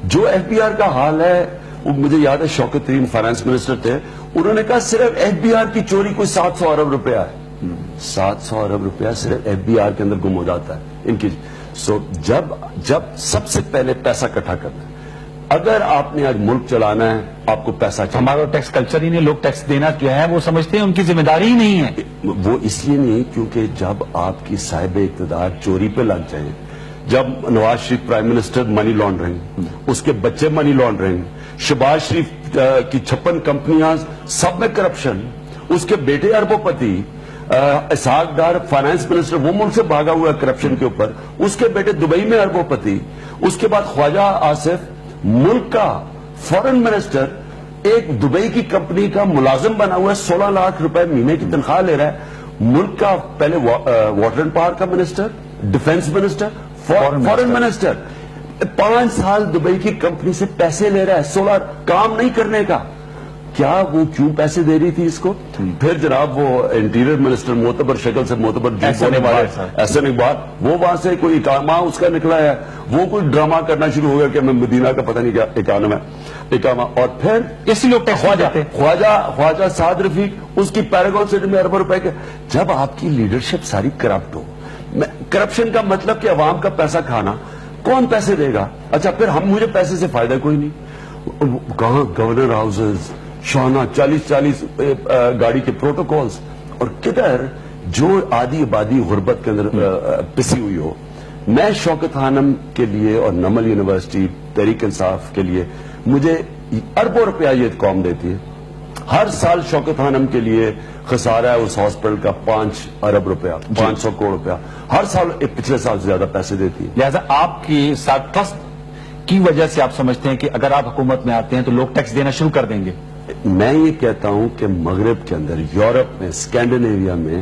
جو ایف بی آر کا حال ہے, وہ مجھے یاد ہے شوکت ترین فائنانس منسٹر تھے, انہوں نے کہا صرف ایف بی آر کی چوری کوئی 700 ارب روپیہ ہے. 700 ارب روپیہ صرف ایف بی آر کے اندر گم ہو جاتا ہے ان کی. جب سب سے پہلے پیسہ اکٹھا کرنا ہے. اگر آپ نے آج ملک چلانا ہے, آپ کو پیسہ چاہیے.
ہمارا ٹیکس کلچر ہی نہیں, لوگ ٹیکس دینا جو ہے وہ سمجھتے ہیں ان کی ذمہ داری ہی نہیں ہے.
وہ اس لیے نہیں کیونکہ جب آپ کی صاحب اقتدار چوری پہ لگ جائیں, جب Nawaz Sharif prime minister money laundering, اس کے بچے منی لانڈرنگ, شہباز شریف کی 56 کمپنیاں سب میں کرپشن, اس کے بیٹے اربوں پتی, اسحاق ڈار فائنانس منسٹر وہ ملک سے بھاگا ہوا ہے کرپشن کے اوپر, اس کے بیٹے دبئی میں اربوں پتی, اس کے بعد خواجہ آصف ملک کا فورن منسٹر ایک دبئی کی کمپنی کا ملازم بنا ہوا ہے, 16 لاکھ روپے مہینے کی تنخواہ لے رہا ہے. ملک کا پہلے واٹر اینڈ پاور کا منسٹر, ڈیفنس منسٹر, فورن منسٹر, 5 سال دبئی کی کمپنی سے پیسے لے رہا ہے 16, کام نہیں کرنے کا. کیا وہ کیوں پیسے دے رہی تھی اس کو؟ پھر جناب وہ انٹیریئر منسٹر معتبر شکل سے معتبر احسن اقبال, وہ وہاں سے کوئی اقامہ اس کا نکلا ہے, وہ کوئی ڈرامہ کرنا شروع ہو گیا کہ میں مدینہ کا پتہ نہیں کیا اقامہ. اور پھر
اسی لوگ
خواجہ سعد رفیق, اس کی پیراگون سٹی میں اربوں روپے کے. جب آپ کی لیڈرشپ ساری کرپٹ ہو, کرپشن کا مطلب کہ عوام کا پیسہ کھانا, کون پیسے دے گا؟ اچھا پھر مجھے پیسے سے فائدہ کوئی نہیں. کہاں گورنر ہاؤسز, شاہانہ 40 گاڑی کے پروٹوکولز, اور کدھر جو آدھی آبادی غربت کے اندر پسی ہوئی ہو. میں شوکت خانم کے لیے اور نمل یونیورسٹی تحریک انصاف کے لیے, مجھے اربوں روپیہ یہ قوم دیتی ہے. ہر سال شوکت خانم کے لیے خسارہ ہے اس ہاسپٹل کا 5 ارب روپیہ, 500 کروڑ روپیہ ہر سال, پچھلے سال سے زیادہ پیسے دیتی ہے.
لہذا آپ کی ساتھ ٹرسٹ کی وجہ سے آپ سمجھتے ہیں کہ اگر آپ حکومت میں آتے ہیں تو لوگ ٹیکس دینا شروع کر دیں گے؟
میں یہ کہتا ہوں کہ مغرب کے اندر, یورپ میں, اسکینڈینیویا میں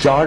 4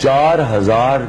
4,000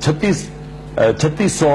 3600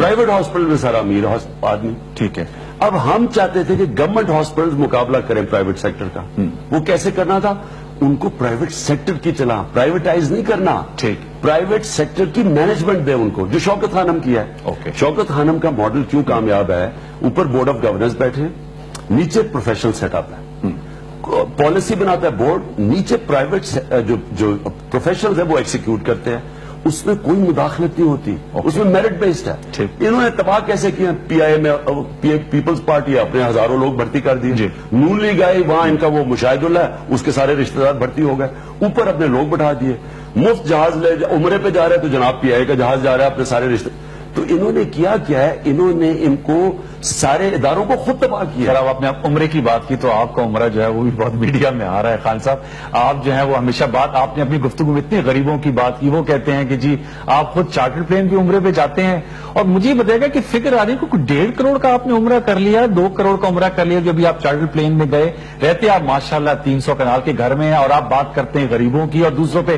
پرائیویٹ ہاسپٹل میں سارا امیر آدمی.
ٹھیک ہے.
اب ہم چاہتے تھے کہ گورنمنٹ ہاسپٹل مقابلہ کریں پرائیویٹ سیکٹر کا. وہ کیسے کرنا تھا؟ ان کو پرائیویٹ سیکٹر کی چلا، پرائیویٹائز نہیں کرنا.
ٹھیک.
پرائیویٹ سیکٹر کی مینجمنٹ دے ان کو، جو شوکت خانم کیا ہے.
اوکے.
شوکت خانم کا ماڈل کیوں کامیاب ہے؟ اوپر بورڈ آف گورننس بیٹھے، نیچے پروفیشنل سیٹ اپ ہے، پالیسی بناتا ہے بورڈ، نیچے پرائیویٹ جو پروفیشنلز ہیں وہ ایکسیکیوٹ کرتے ہیں. اس میں کوئی مداخلت نہیں ہوتی، اس میں میرٹ بیسڈ ہے. انہوں نے تباہ کیسے کیا؟ پی آئی اے میں پیپلز پارٹی اپنے ہزاروں لوگ بھرتی کر دیے. نون لیگ آئی، وہاں ان کا وہ مشاہد اللہ ہے، اس کے سارے رشتہ دار بھرتی ہو گئے. اوپر اپنے لوگ بٹھا دیے. مفت جہاز لے عمرے پہ جا رہے تو جناب پی آئی اے کا جہاز جا رہا ہے اپنے سارے رشتے. تو انہوں نے کیا ہے؟ انہوں نے ان کو سارے اداروں کو خود تباہ کیا.
اب آپ نے عمرے کی بات کی تو آپ کا عمرہ جو ہے وہ بھی بہت میڈیا میں آ رہا ہے. خان صاحب آپ جو ہے وہ ہمیشہ آپ نے اپنی گفتگو میں اتنے غریبوں کی بات کی. وہ کہتے ہیں کہ جی آپ خود چارٹر پلین بھی عمرے پہ جاتے ہیں، اور مجھے بتائے گا کہ فکر آ رہی ہے کہ 1.5 کروڑ کا آپ نے عمرہ کر لیا، 2 کروڑ کا عمرہ کر لیا جو بھی آپ چارٹر پلین میں گئے. رہتے آپ ماشاءاللہ 300 کنال کے گھر میں ہیں، اور آپ بات کرتے ہیں غریبوں کی اور دوسروں پہ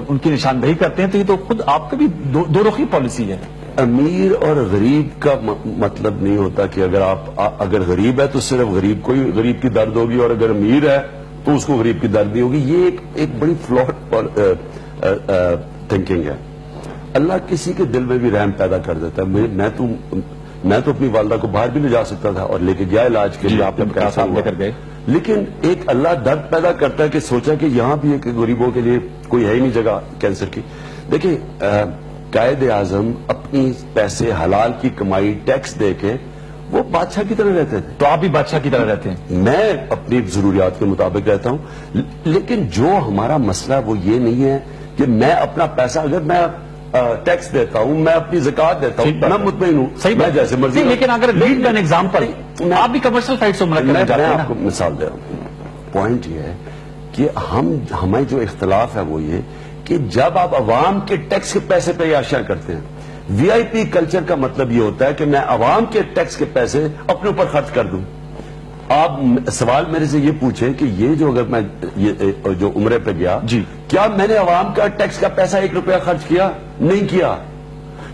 ان کی نشاندہی کرتے ہیں. تو یہ تو خود آپ کا بھی دو رخی پالیسی ہے.
امیر اور غریب کا مطلب نہیں ہوتا کہ اگر غریب ہے تو صرف غریب کو ہی غریب کی درد ہوگی، اور اگر امیر ہے تو اس کو غریب کی درد نہیں ہوگی. یہ ایک بڑی فلاٹ تھنکنگ ہے. اللہ کسی کے دل میں بھی رحم پیدا کر دیتا ہے. میں تو اپنی والدہ کو باہر بھی لے جا سکتا تھا اور لے کے گیا علاج کے لیے، آپ لے کر گئے. لیکن ایک اللہ درد پیدا کرتا ہے کہ سوچا کہ یہاں بھی ایک غریبوں کے لیے کوئی ہے ہی نہیں جگہ کینسر کی. دیکھیں قائد اعظم اپنی پیسے حلال کی کمائی ٹیکس دے کے وہ بادشاہ کی طرح رہتے تھے.
تو آپ بھی بادشاہ کی طرح رہتے ہیں؟
میں اپنی ضروریات کے مطابق رہتا ہوں. لیکن جو ہمارا مسئلہ وہ یہ نہیں ہے کہ میں اپنا پیسہ، اگر میں ٹیکس دیتا ہوں، میں اپنی زکات دیتا ہوں، میں مطمئن ہوں میں جیسے مرضی.
لیکن اگر لیڈ این ایگزامپل آپ بھی کمرشل فلائٹ سے عمرہ کرنے جاتے ہیں.
میں آپ کو مثال دے رہا ہوں. پوائنٹ یہ ہے کہ ہمیں جو اختلاف ہے وہ یہ کہ جب آپ عوام کے ٹیکس کے پیسے پہ یہ اشیاء کرتے ہیں. وی آئی پی کلچر کا مطلب یہ ہوتا ہے کہ میں عوام کے ٹیکس کے پیسے اپنے اوپر خرچ کر دوں. آپ سوال میرے سے یہ پوچھیں کہ یہ جو اگر میں جو عمرے پہ گیا، کیا میں نے عوام کا ٹیکس کا پیسہ 1 روپیہ خرچ کیا؟ نہیں کیا.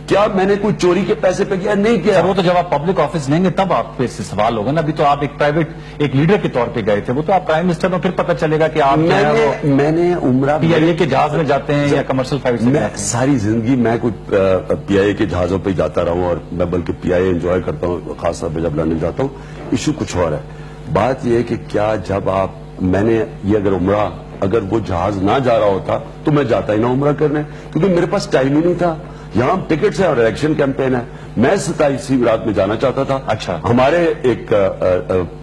کیا میں نے کوئی چوری کے پیسے پہ کیا؟ نہیں کیا.
وہ تو جب آپ پبلک آفس لیں گے تب آپ پہ سوال ہوگا نا. ابھی تو آپ ایک پرائیویٹ ایک لیڈر کے طور پہ گئے تھے، وہ تو آپ پرائم منسٹر میں پھر پتہ چلے گا کہ آپ
میں نے عمرہ
پی آئی اے کے جہاز میں جاتے ہیں یا کمرشل فلائٹ سے.
میں ساری زندگی میں کوئی پی آئی اے کے جہازوں پہ جاتا رہا ہوں، اور میں بلکہ پی آئی اے انجوائے کرتا ہوں، خاص طور پہ جب لندن جاتا ہوں. ایشو کچھ اور ہے. بات یہ ہے کہ کیا جب میں نے یہ اگر وہ جہاز نہ جا رہا ہوتا تو میں جاتا ہی نہ عمرہ کرنے، کیونکہ میرے پاس ٹائم ہی نہیں تھا. یہاں ٹکٹس ہے اور الیکشن کیمپین ہے. میں 27 رات میں جانا چاہتا تھا.
اچھا.
ہمارے ایک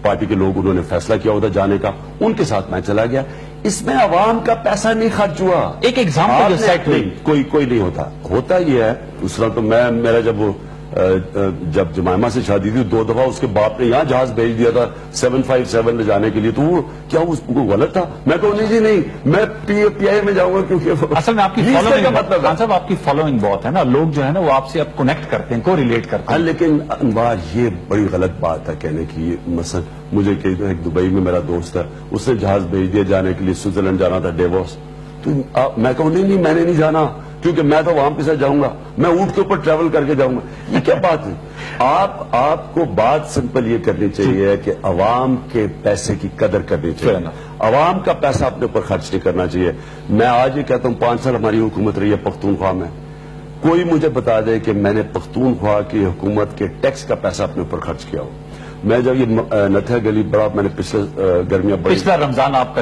پارٹی کے لوگ انہوں نے فیصلہ کیا ہوتا جانے کا، ان کے ساتھ میں چلا گیا. اس میں عوام کا پیسہ نہیں خرچ ہوا.
ایک ایگزامپل
کوئی نہیں ہوتا یہ ہے. دوسرا تو میرا جب جمائمہ سے شادی تھی 2 دفعہ اس کے باپ نے یہاں جہاز بھیج دیا تھا 757 لے جانے کے لیے. تو وہ کیا وہ غلط تھا؟ میں کہوں نہیں میں پی آئی اے میں جاؤں گا، کیونکہ
اصل میں آپ کی فالوئنگ کا مطلب صاحب آپ کی فالوئنگ بہت ہے نا. لوگ جو ہے نا وہ آپ سے اب کنیکٹ کرتے ہیں، کو ریلیٹ کرتے ہیں.
لیکن انوار یہ بڑی غلط بات ہے کہنے کی. مثلا مجھے ایک دبئی میں میرا دوست ہے، اس نے جہاز بھیج دیا جانے کے لیے، سوئٹزرلینڈ جانا تھا ڈیووس. تو میں کہوں نہیں میں نے نہیں جانا، کیونکہ میں تو وہاں پہ سے جاؤں گا، میں اونٹ کے اوپر ٹریول کر کے جاؤں گا. یہ کیا بات ہے؟ آپ کو بات سمپل یہ کرنی چاہیے کہ عوام کے پیسے کی قدر کرنی چاہیے. عوام کا پیسہ اپنے اوپر خرچ نہیں کرنا چاہیے. میں آج یہ کہتا ہوں 5 سال ہماری حکومت رہی ہے پختونخوا میں. کوئی مجھے بتا دے کہ میں نے پختونخوا کی حکومت کے ٹیکس کا پیسہ اپنے اوپر خرچ کیا ہو. میں جب یہ نتھیا گلی بڑا میں نے
پچھلا رمضان آپ کا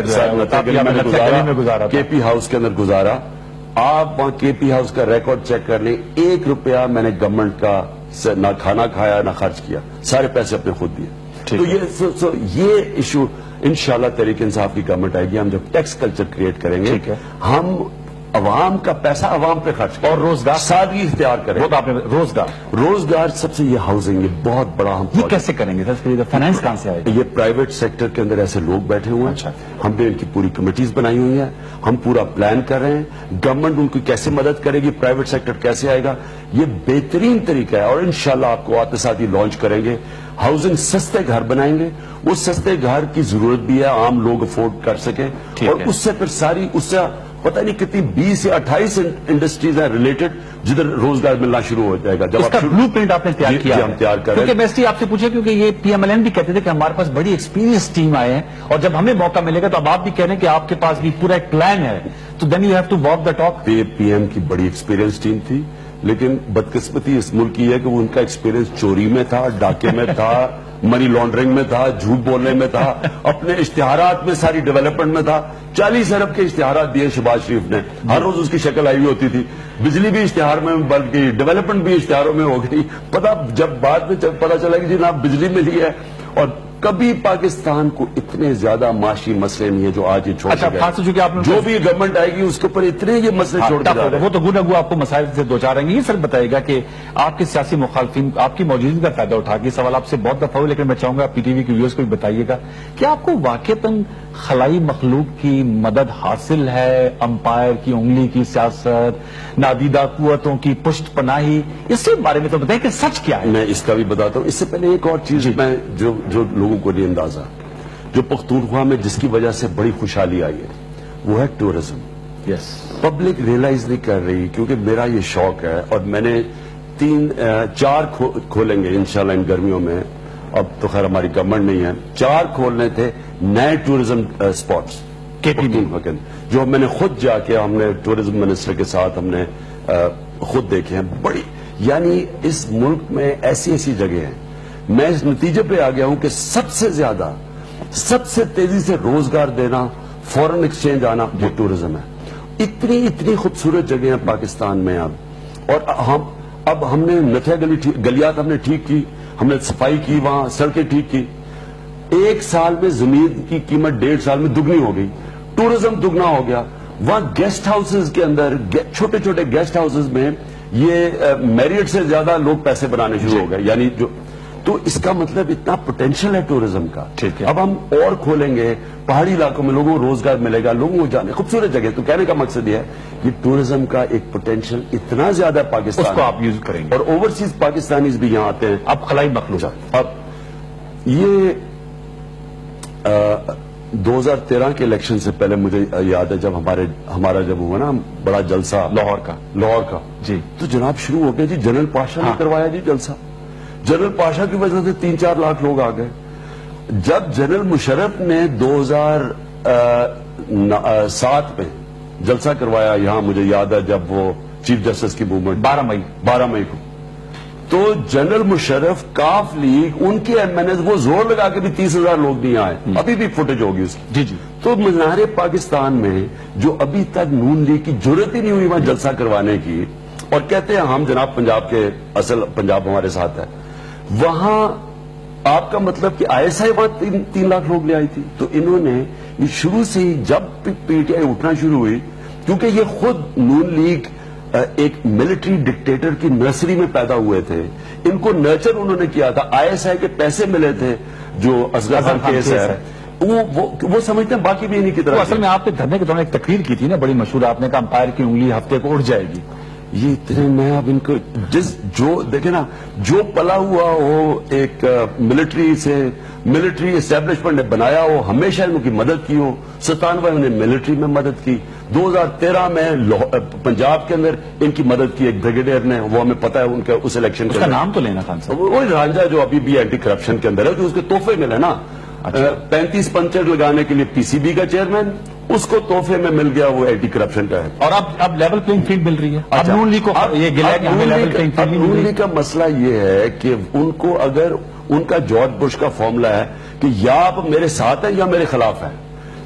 گزارا کے پی ہاؤس کے اندر گزارا. آپ وہاں کے پی ہاؤس کا ریکارڈ چیک کر لیں. 1 روپیہ میں نے گورنمنٹ کا نہ کھانا کھایا نہ خرچ کیا، سارے پیسے اپنے خود دیے. تو یہ ایشو انشاءاللہ تحریک انصاف کی گورنمنٹ آئے گی. ہم جب ٹیکس کلچر کریٹ کریں گے، ہم عوام کا پیسہ عوام پہ خرچ اور روزگار سادگی اختیار کریں. روزگار سب سے یہ ہاؤسنگ، یہ بہت بڑا. ہم
یہ کیسے کریں گے؟ فائنانس کہاں سے آئے گا؟
یہ پرائیویٹ سیکٹر کے اندر ایسے لوگ بیٹھے ہوئے ہیں. ہم نے ان کی پوری کمیٹیز بنائی ہوئی ہیں. ہم پورا پلان کر رہے ہیں. گورنمنٹ ان کی کیسے مدد کرے گی، پرائیویٹ سیکٹر کیسے آئے گا. یہ بہترین طریقہ ہے. اور انشاءاللہ آپ کو آتے ساتھ ہی لانچ کریں گے. ہاؤسنگ سستے گھر بنائیں گے. وہ سستے گھر کی ضرورت بھی ہے، عام لوگ افورڈ کر سکیں. اور اس سے پھر پتہ نہیں کتنی 20 یا 28 انڈسٹریز ہیں ریلیٹڈ جدھر روزگار ملنا شروع ہو جائے گا. جب
اس کا بلو پرنٹ آپ نے تیار کیا
ہم تیار کر رہے ہیں.
کیونکہ بیسٹی آپ سے پوچھے کیونکہ یہ پی ایم ایل این بھی کہتے تھے کہ ہمارے پاس بڑی ایکسپیرینس ٹیم آئے ہیں اور جب ہمیں موقع ملے گا تو اب آپ بھی کہہ رہے ہیں کہ آپ کے پاس بھی پورا ایک پلان ہے, تو then you have to walk the talk.
P M کی بڑی ایکسپیرینس ٹیم تھی, لیکن بدقسمتی اس ملک کی ہے کہ وہ ان کا ایکسپیرینس چوری میں تھا, ڈاکے میں تھا, منی لانڈرنگ میں تھا, جھوٹ بولنے میں تھا, اپنے اشتہارات میں ساری ڈیولپمنٹ میں تھا. 40 ارب کے اشتہارات دیے شہباز شریف نے, ہر روز اس کی شکل آئی ہوئی ہوتی تھی. بجلی بھی اشتہار میں بن گئی, ڈیولپمنٹ بھی اشتہاروں میں ہو گئی. جب بعد میں پتا چلا کہ جناب بجلی ملی ہے. اور کبھی پاکستان کو اتنے زیادہ معاشی مسئلے نہیں ہیں جو آج یہ چھوڑ گئے. جو بھی گورنمنٹ آئے گی اس کے اوپر اتنے یہ مسئلے چھوڑ کر,
وہ تو گو آپ کو مسائل سے دو چار رہیں گے. یہ سر بتائے گا کہ آپ کے سیاسی مخالفین آپ کی موجودگی کا فائدہ اٹھا کے, سوال آپ سے بہت دفعہ ہو لیکن میں چاہوں گا پی ٹی وی کے ویورز کو بھی بتائیے گا کہ آپ کو واقعتاً خلائی مخلوق کی مدد حاصل ہے, امپائر کی انگلی کی سیاست, نادیدہ قوتوں کی پشت پناہی, اس کے بارے میں تو بتائیں کہ سچ کیا ہے.
میں اس کا بھی بتاتا ہوں. اس سے پہلے ایک اور چیز میں جو لوگوں کو نہیں اندازہ, جو پختونخوا میں جس کی وجہ سے بڑی خوشحالی آئی ہے وہ ہے ٹورزم. پبلک ریئلائز نہیں کر رہی, کیونکہ میرا یہ شوق ہے اور میں نے 4 کھولیں گے انشاءاللہ ان گرمیوں میں. اب تو خیر ہماری گورنمنٹ نہیں ہے, 4 کھولنے تھے نئے ٹورزم سپاٹس جو میں نے خود جا کے, ہم نے ٹورزم منسٹر کے ساتھ ہم نے خود دیکھے ہیں. بڑی یعنی اس ملک میں ایسی ایسی جگہ ہیں. میں اس نتیجے پہ آ گیا ہوں کہ سب سے زیادہ سب سے تیزی سے روزگار دینا, فورن ایکسچینج آنا وہ ٹورزم ہے. اتنی خوبصورت جگہ ہیں پاکستان میں اب. اور اب ہم نے نتھیا گلیات ہم نے ٹھیک کی, ہم نے صفائی کی, وہاں سڑکیں ٹھیک کی. 1 سال میں زمین کی قیمت 1.5 سال میں دگنی ہو گئی. ٹورزم دگنا ہو گیا. وہاں گیسٹ ہاؤسز کے اندر, چھوٹے چھوٹے گیسٹ ہاؤسز میں یہ میریٹ سے زیادہ لوگ پیسے بنانے شروع ہو گئے. یعنی تو اس کا مطلب اتنا پوٹینشل ہے ٹورزم کا. اب ہم اور کھولیں گے, پہاڑی علاقوں میں لوگوں کو روزگار ملے گا, لوگوں کو جانے خوبصورت جگہ. تو کہنے کا مقصد یہ ہے کہ ٹورزم کا ایک پوٹینشل اتنا زیادہ ہے پاکستان,
اس کو آپ یوز کریں گے,
اور اوورسیز پاکستانیز بھی یہاں آتے ہیں.
اب خلائی مخلوق,
اب یہ 2013 کے الیکشن سے پہلے مجھے یاد ہے جب ہمارا جب ہوا نا بڑا جلسہ لاہور کا
جی, تو
جناب شروع ہو گیا جی, جنرل پاشا نے کروایا جی جلسہ. جنرل پاشا کی وجہ سے 3-4 لاکھ لوگ آ گئے. جب جنرل مشرف نے 2007 میں جلسہ کروایا یہاں, مجھے یاد ہے جب وہ چیف جسٹس کی موومنٹ 12 مئی کو, تو جنرل مشرف, کاف لیگ, ان کے ایم این ایز وہ زور لگا کے بھی 30,000 لوگ نہیں آئے. ابھی بھی فوٹیج ہوگی اس کی.
جی.
تو منار پاکستان میں جو ابھی تک نون لیگ کی ضرورت ہی نہیں ہوئی وہاں جلسہ کروانے کی, اور کہتے ہیں ہم جناب پنجاب کے, اصل پنجاب ہمارے ساتھ ہے, وہاں آپ کا مطلب کہ آئی ایس آئی وہاں 3 لاکھ لوگ لے آئی تھی. تو انہوں نے یہ شروع سے ہی جب پی ٹی آئی اٹھنا شروع ہوئی, کیونکہ یہ خود نون لیگ ایک ملٹری ڈکٹیٹر کی نرسری میں پیدا ہوئے تھے, ان کو نرچر انہوں نے کیا تھا. آئی ایس آئی کے پیسے ملے تھے جو اصغر خان کیس ہے, وہ سمجھتے ہیں باقی بھی انہی کی طرح.
اصل میں آپ نے دھرنے کے دوران ایک تقریر کی تھی نا بڑی مشہور, آپ نے کہا امپائر کی انگلی ہفتے کو اٹھ جائے گی.
یہ اتنے میں اب ان کو جو دیکھیں نا, جو پلا ہوا ہو ایک ملٹری اسٹیبلشمنٹ نے بنایا ہو, ہمیشہ ان کی مدد کی ہو. 97 میں ملٹری میں مدد کی, 2013 میں پنجاب کے اندر ان کی مدد کی ایک بریگیڈیئر نے, وہ ہمیں پتا ہے ان کا اس الیکشن
کا نام تو لینا خان صاحب,
وہ رانجھا جو ابھی بھی اینٹی کرپشن کے اندر ہے, جو اس کے تحفے ملے نا. 35 پنچر لگانے کے لیے پی سی بی کا چیئرمین, اس کو تحفے میں مل گیا وہ اینٹی کرپشن کا ہے.
اور اب لیول پلینگ فیلڈ مل رہی ہے. اب نون لیگ کو یہ گلا کہ ہمیں لیول پلینگ فیلڈ
نون لیگ کا مسئلہ یہ ہے کہ ان کو, اگر ان کا جارج بش کا فارمولا ہے کہ یا آپ میرے ساتھ ہیں یا میرے خلاف ہیں,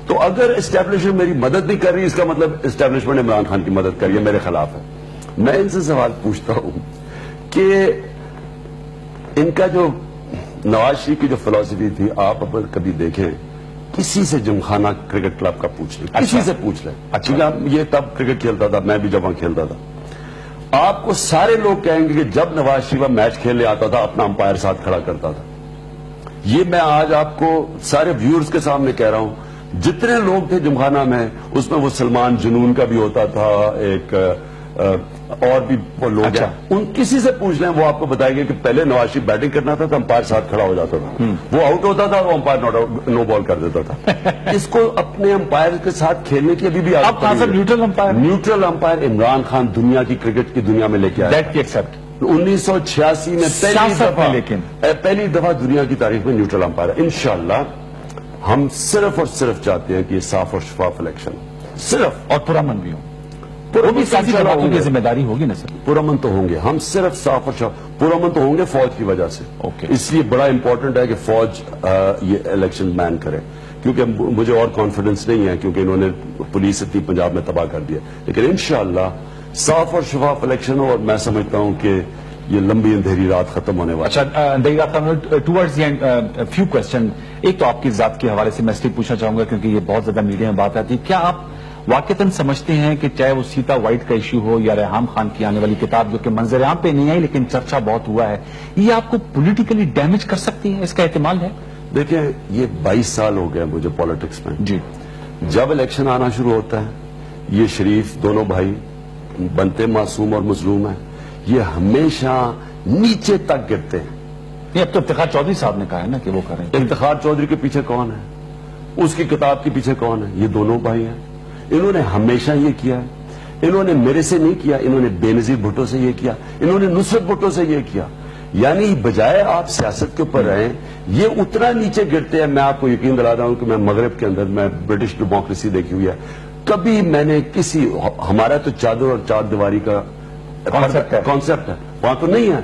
تو اگر اسٹیبلشمنٹ میری مدد نہیں کر رہی, اس کا مطلب اسٹیبلشمنٹ عمران خان کی مدد کر رہی ہے, میرے خلاف ہے. میں ان سے سوال پوچھتا ہوں کہ ان کا جو نواز شریف کی جو فلسفی تھی, آپ اگر کبھی دیکھیں کسی سے جمخانہ کرکٹ کلب کا پوچھ لیں, کسی سے پوچھ لیں. یہ تب کرکٹ کھیلتا تھا, میں بھی جب وہاں کھیلتا تھا, آپ کو سارے لوگ کہیں گے کہ جب نواز شریف میچ کھیلنے آتا تھا اپنا امپائر ساتھ کھڑا کرتا تھا. یہ میں آج آپ کو سارے ویورز کے سامنے کہہ رہا ہوں, جتنے لوگ تھے جمخانہ میں, اس میں وہ سلمان جنون کا بھی ہوتا تھا, ایک اور بھی وہ لوگ ہیں, ان کسی سے پوچھ لیں, وہ آپ کو بتائیں گے کہ پہلے نواز شریف بیٹنگ کرنا تھا تو امپائر ساتھ کھڑا ہو جاتا تھا, وہ آؤٹ ہوتا تھا, وہ امپائر نو بال کر دیتا تھا. اس کو اپنے امپائر کے ساتھ کھیلنے کی ابھی بھی نیوٹرل امپائر عمران خان دنیا کی کرکٹ کی دنیا میں لے کے آیا. 1986 میں پہلی دفعہ دنیا کی تاریخ میں نیوٹرل امپائر. انشاءاللہ ہم صرف اور صرف چاہتے ہیں کہ یہ صاف اور شفاف الیکشن, صرف,
اور پرامن بھی ہو. وہ بھی سیاسی جماعتوں کی ذمہ داری ہوگی نا سر.
پرامن تو ہوں گے, ہم صرف صاف اور شفاف, پرامن تو ہوں گے فوج کی وجہ سے. اس لیے بڑا امپورٹنٹ ہے کہ فوج یہ الیکشن مین کرے, کیونکہ مجھے اور کانفیڈنس نہیں ہے کیونکہ انہوں نے پولیس اتنی پنجاب میں تباہ کر دیا. لیکن انشاءاللہ صاف اور شفاف الیکشن ہو, اور میں سمجھتا ہوں کہ یہ لمبی اندھیری رات ختم ہونے والی.
اچھا, اندھیری رات towards the end few question. ایک تو آپ کی ذات کے حوالے سے میں اس لیے پوچھنا چاہوں گا کیونکہ یہ بہت زیادہ میڈیا میں بات آتی ہے, کیا آپ واقعتاً سمجھتے ہیں کہ چاہے وہ سیتا وائٹ کا ایشو ہو یا ریحام خان کی آنے والی کتاب جو کہ منظر عام پہ نہیں آئی لیکن چرچا بہت ہوا ہے, یہ آپ کو پولیٹیکلی ڈیمیج کر سکتی ہے, اس کا احتمال ہے؟
دیکھیں, یہ 22 سال ہو گئے مجھے پالیٹکس میں. جی, جب الیکشن آنا شروع ہوتا ہے, یہ شریف دونوں بھائی بنتے معصوم اور مظلوم ہیں, یہ ہمیشہ نیچے تک گرتے ہیں.
یہ اب تو افتخار چودھری صاحب نے کہا ہے نا کہ وہ کریں.
افتخار چودھری کے پیچھے کون ہے, اس کی کتاب کے پیچھے کون ہے؟ یہ دونوں بھائی ہیں. انہوں نے ہمیشہ یہ کیا ہے, انہوں نے میرے سے نہیں کیا, انہوں نے بے نظیر بھٹو سے یہ کیا, انہوں نے نصرت بھٹو سے یہ کیا. یعنی بجائے آپ سیاست کے اوپر رہیں, یہ اتنا نیچے گرتے ہیں. میں آپ کو یقین دلاتا ہوں کہ میں مغرب کے اندر میں برٹش ڈیموکریسی دیکھی ہوئی ہے, کبھی میں نے کسی, ہمارا تو چادر اور چار دیواری کا کانسیپٹ ہے, وہاں تو نہیں ہے,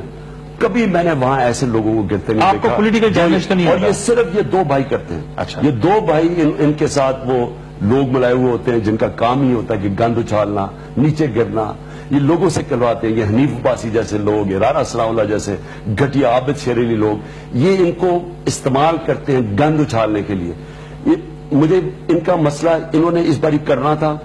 کبھی میں نے وہاں ایسے لوگوں کو گرتے نہیں دیکھا.
پولیٹیکل جرنلسٹ نہیں,
اور یہ صرف یہ دو بھائی کرتے ہیں. اچھا, یہ دو بھائی, ان کے ساتھ وہ لوگ ملائے ہوئے ہوتے ہیں جن کا کام ہی ہوتا ہے کہ گند اچھالنا, نیچے گرنا. یہ لوگوں سے کلواتے ہیں, یہ حنیف عباسی جیسے لوگ, یہ رانا ثناء اللہ جیسے گھٹیا عابد شریلی لوگ, یہ ان کو استعمال کرتے ہیں گند اچھالنے کے لیے. مجھے ان کا مسئلہ انہوں نے اس باری کرنا تھا,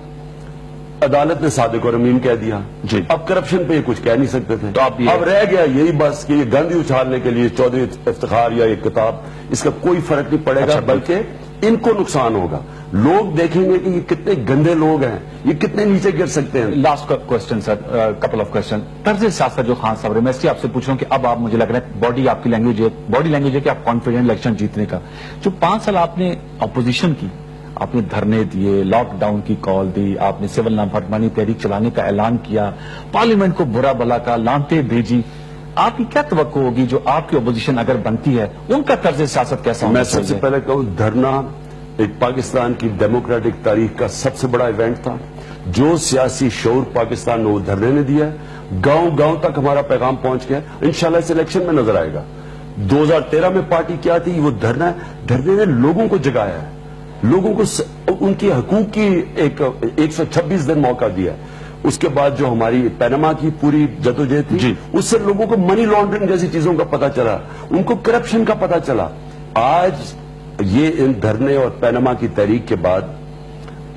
عدالت نے صادق اور امین کہہ دیا. جی, اب کرپشن پہ یہ کچھ کہہ نہیں سکتے تھے, اب رہ گیا یہی بس کہ یہ گند اچھالنے کے لیے چودھری افتخار یا یہ کتاب, اس کا کوئی فرق نہیں پڑے گا, بلکہ ان کو نقصان ہوگا. لوگ دیکھیں گے کہ یہ کتنے گندے لوگ ہیں, یہ کتنے نیچے گر سکتے ہیں.
Last question sir, couple of question. طرز سیاست جو خان صاحب رہے, میں اس لیے آپ سے پوچھ رہا ہوں کہ اب آپ, مجھے لگ رہا ہے باڈی آپ کی لینگویج ہے, باڈی لینگویج ہے کہ آپ کانفیڈنٹ الیکشن جیتنے کا. جو 5 سال آپ نے اپوزیشن کی, آپ نے دھرنے دیے, لاک ڈاؤن کی کال دی, آپ نے سول نافرمانی تحریک چلانے کا اعلان کیا, پارلیمنٹ کو برا بلا کا لانتے بھیجی, آپ کی کیا توقع ہوگی جو آپ کی اپوزیشن اگر بنتی ہے, ان کا طرز سیاست کیسا ہونا چاہیے؟
میں سب سے پہلے کہوں, دھرنا ایک پاکستان کی ڈیموکریٹک تاریخ کا سب سے بڑا ایونٹ تھا. جو سیاسی شعور پاکستان میں وہ دھرنے نے دیا ہے, گاؤں گاؤں تک ہمارا پیغام پہنچ گیا. انشاءاللہ اس الیکشن میں نظر آئے گا. 2013 میں پارٹی کیا تھی, وہ دھرنا, دھرنے نے لوگوں کو جگایا ہے, لوگوں کو ان کی حقوق کی 126 دن موقع دیا ہے. اس کے بعد جو ہماری پینما کی پوری جدوجہد تھی, اس سے لوگوں کو منی لانڈرنگ جیسی چیزوں کا پتہ چلا, ان کو کرپشن کا پتہ چلا. آج یہ ان دھرنے اور پینما کی تحریک کے بعد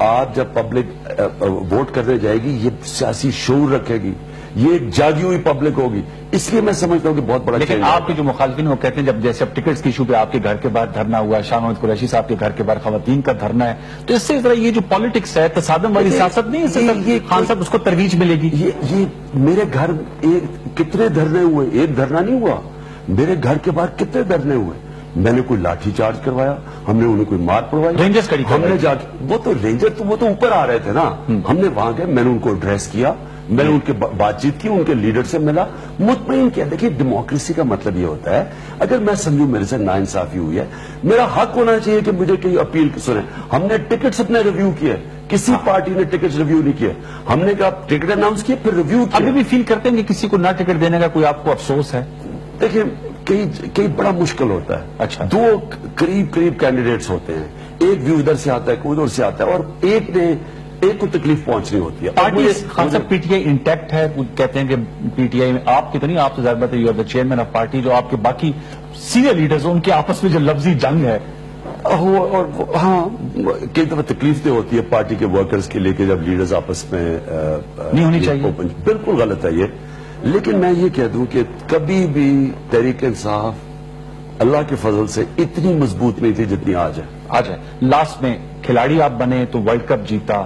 آپ جب پبلک ووٹ کرنے جائے گی, یہ سیاسی شعور رکھے گی, یہ ایک جاگی ہوئی پبلک ہوگی. اس لیے میں سمجھتا ہوں کہ بہت بڑا.
لیکن آپ کے جو مخالفین وہ کہتے ہیں جب جیسے اب ٹکٹس کی ایشو پہ آپ کے گھر کے باہر دھرنا ہوا, شاہ محمود قریشی صاحب کے گھر کے باہر خواتین کا دھرنا ہے, تو اس سے ذرا یہ جو پالیٹکس ہے, تصادم والی سیاست نہیں ہے, خان صاحب اس کو ترویج ملے گی.
یہ میرے گھر کتنے دھرنے ہوئے, ایک دھرنا نہیں ہوا, میرے گھر کے باہر کتنے دھرنے ہوئے. میں نے کوئی لاٹھی چارج کروایا, ہم نے انہیں کوئی مار پڑوائی,
رینجرز کڑی
ہم نے جا کے, وہ تو رینجر وہ تو اوپر آ رہے تھے نا, ہم نے وہاں گئے, میں نے ان کو ایڈریس کیا, میں نے ان کے بات چیت کی, ان کے لیڈر سے ملا, مطمئن کیا. دیکھیے ڈیموکریسی کا مطلب یہ ہوتا ہے, اگر میں سمجھوں میرے سے ناانصافی ہوئی ہے, میرا حق ہونا چاہیے کہ مجھے کوئی اپیل سنیں. ہم نے ٹکٹس اپنے ریویو کیے, کسی پارٹی نے ٹکٹ ریویو نہیں کیے. ہم نے کہا ٹکٹ اناؤنس کیے, پھر ریویو کیا.
ابھی بھی فیل کرتے ہیں کہ کسی کو نہ ٹکٹ دینے کا کوئی آپ کو افسوس ہے؟
دیکھیں کئی بڑا مشکل ہوتا ہے.
اچھا,
دو قریب کینڈیڈیٹس ہوتے ہیں, ایک ویو ادھر سے آتا ہے, کوئی ادھر سے آتا ہے, اور ایک کو تکلیف پہنچنی ہوتی ہے.
پارٹی خان صاحب پی ٹی آئی انٹیکٹ ہے, کہتے ہیں کہ پی ٹی آئی میں آپ کی تو نہیں, آپ تو ظاہر بات ہے you are the chairman of party, جو آپ کے باقی سینئر لیڈرز ہیں ان کے آپس میں جو لفظی جنگ ہے,
اور ہاں کئی دفعہ تکلیف دہ ہوتی ہے پارٹی کے ورکرز کے لیے کہ جب لیڈرز آپس میں
نہیں ہونی چاہیے.
بالکل غلط ہے یہ. لیکن میں یہ کہہ دوں کہ کبھی بھی تحریک انصاف اللہ کے فضل سے اتنی مضبوط نہیں تھی جتنی آج ہے.
لاسٹ میں کھلاڑی آپ بنے تو ورلڈ کپ جیتا,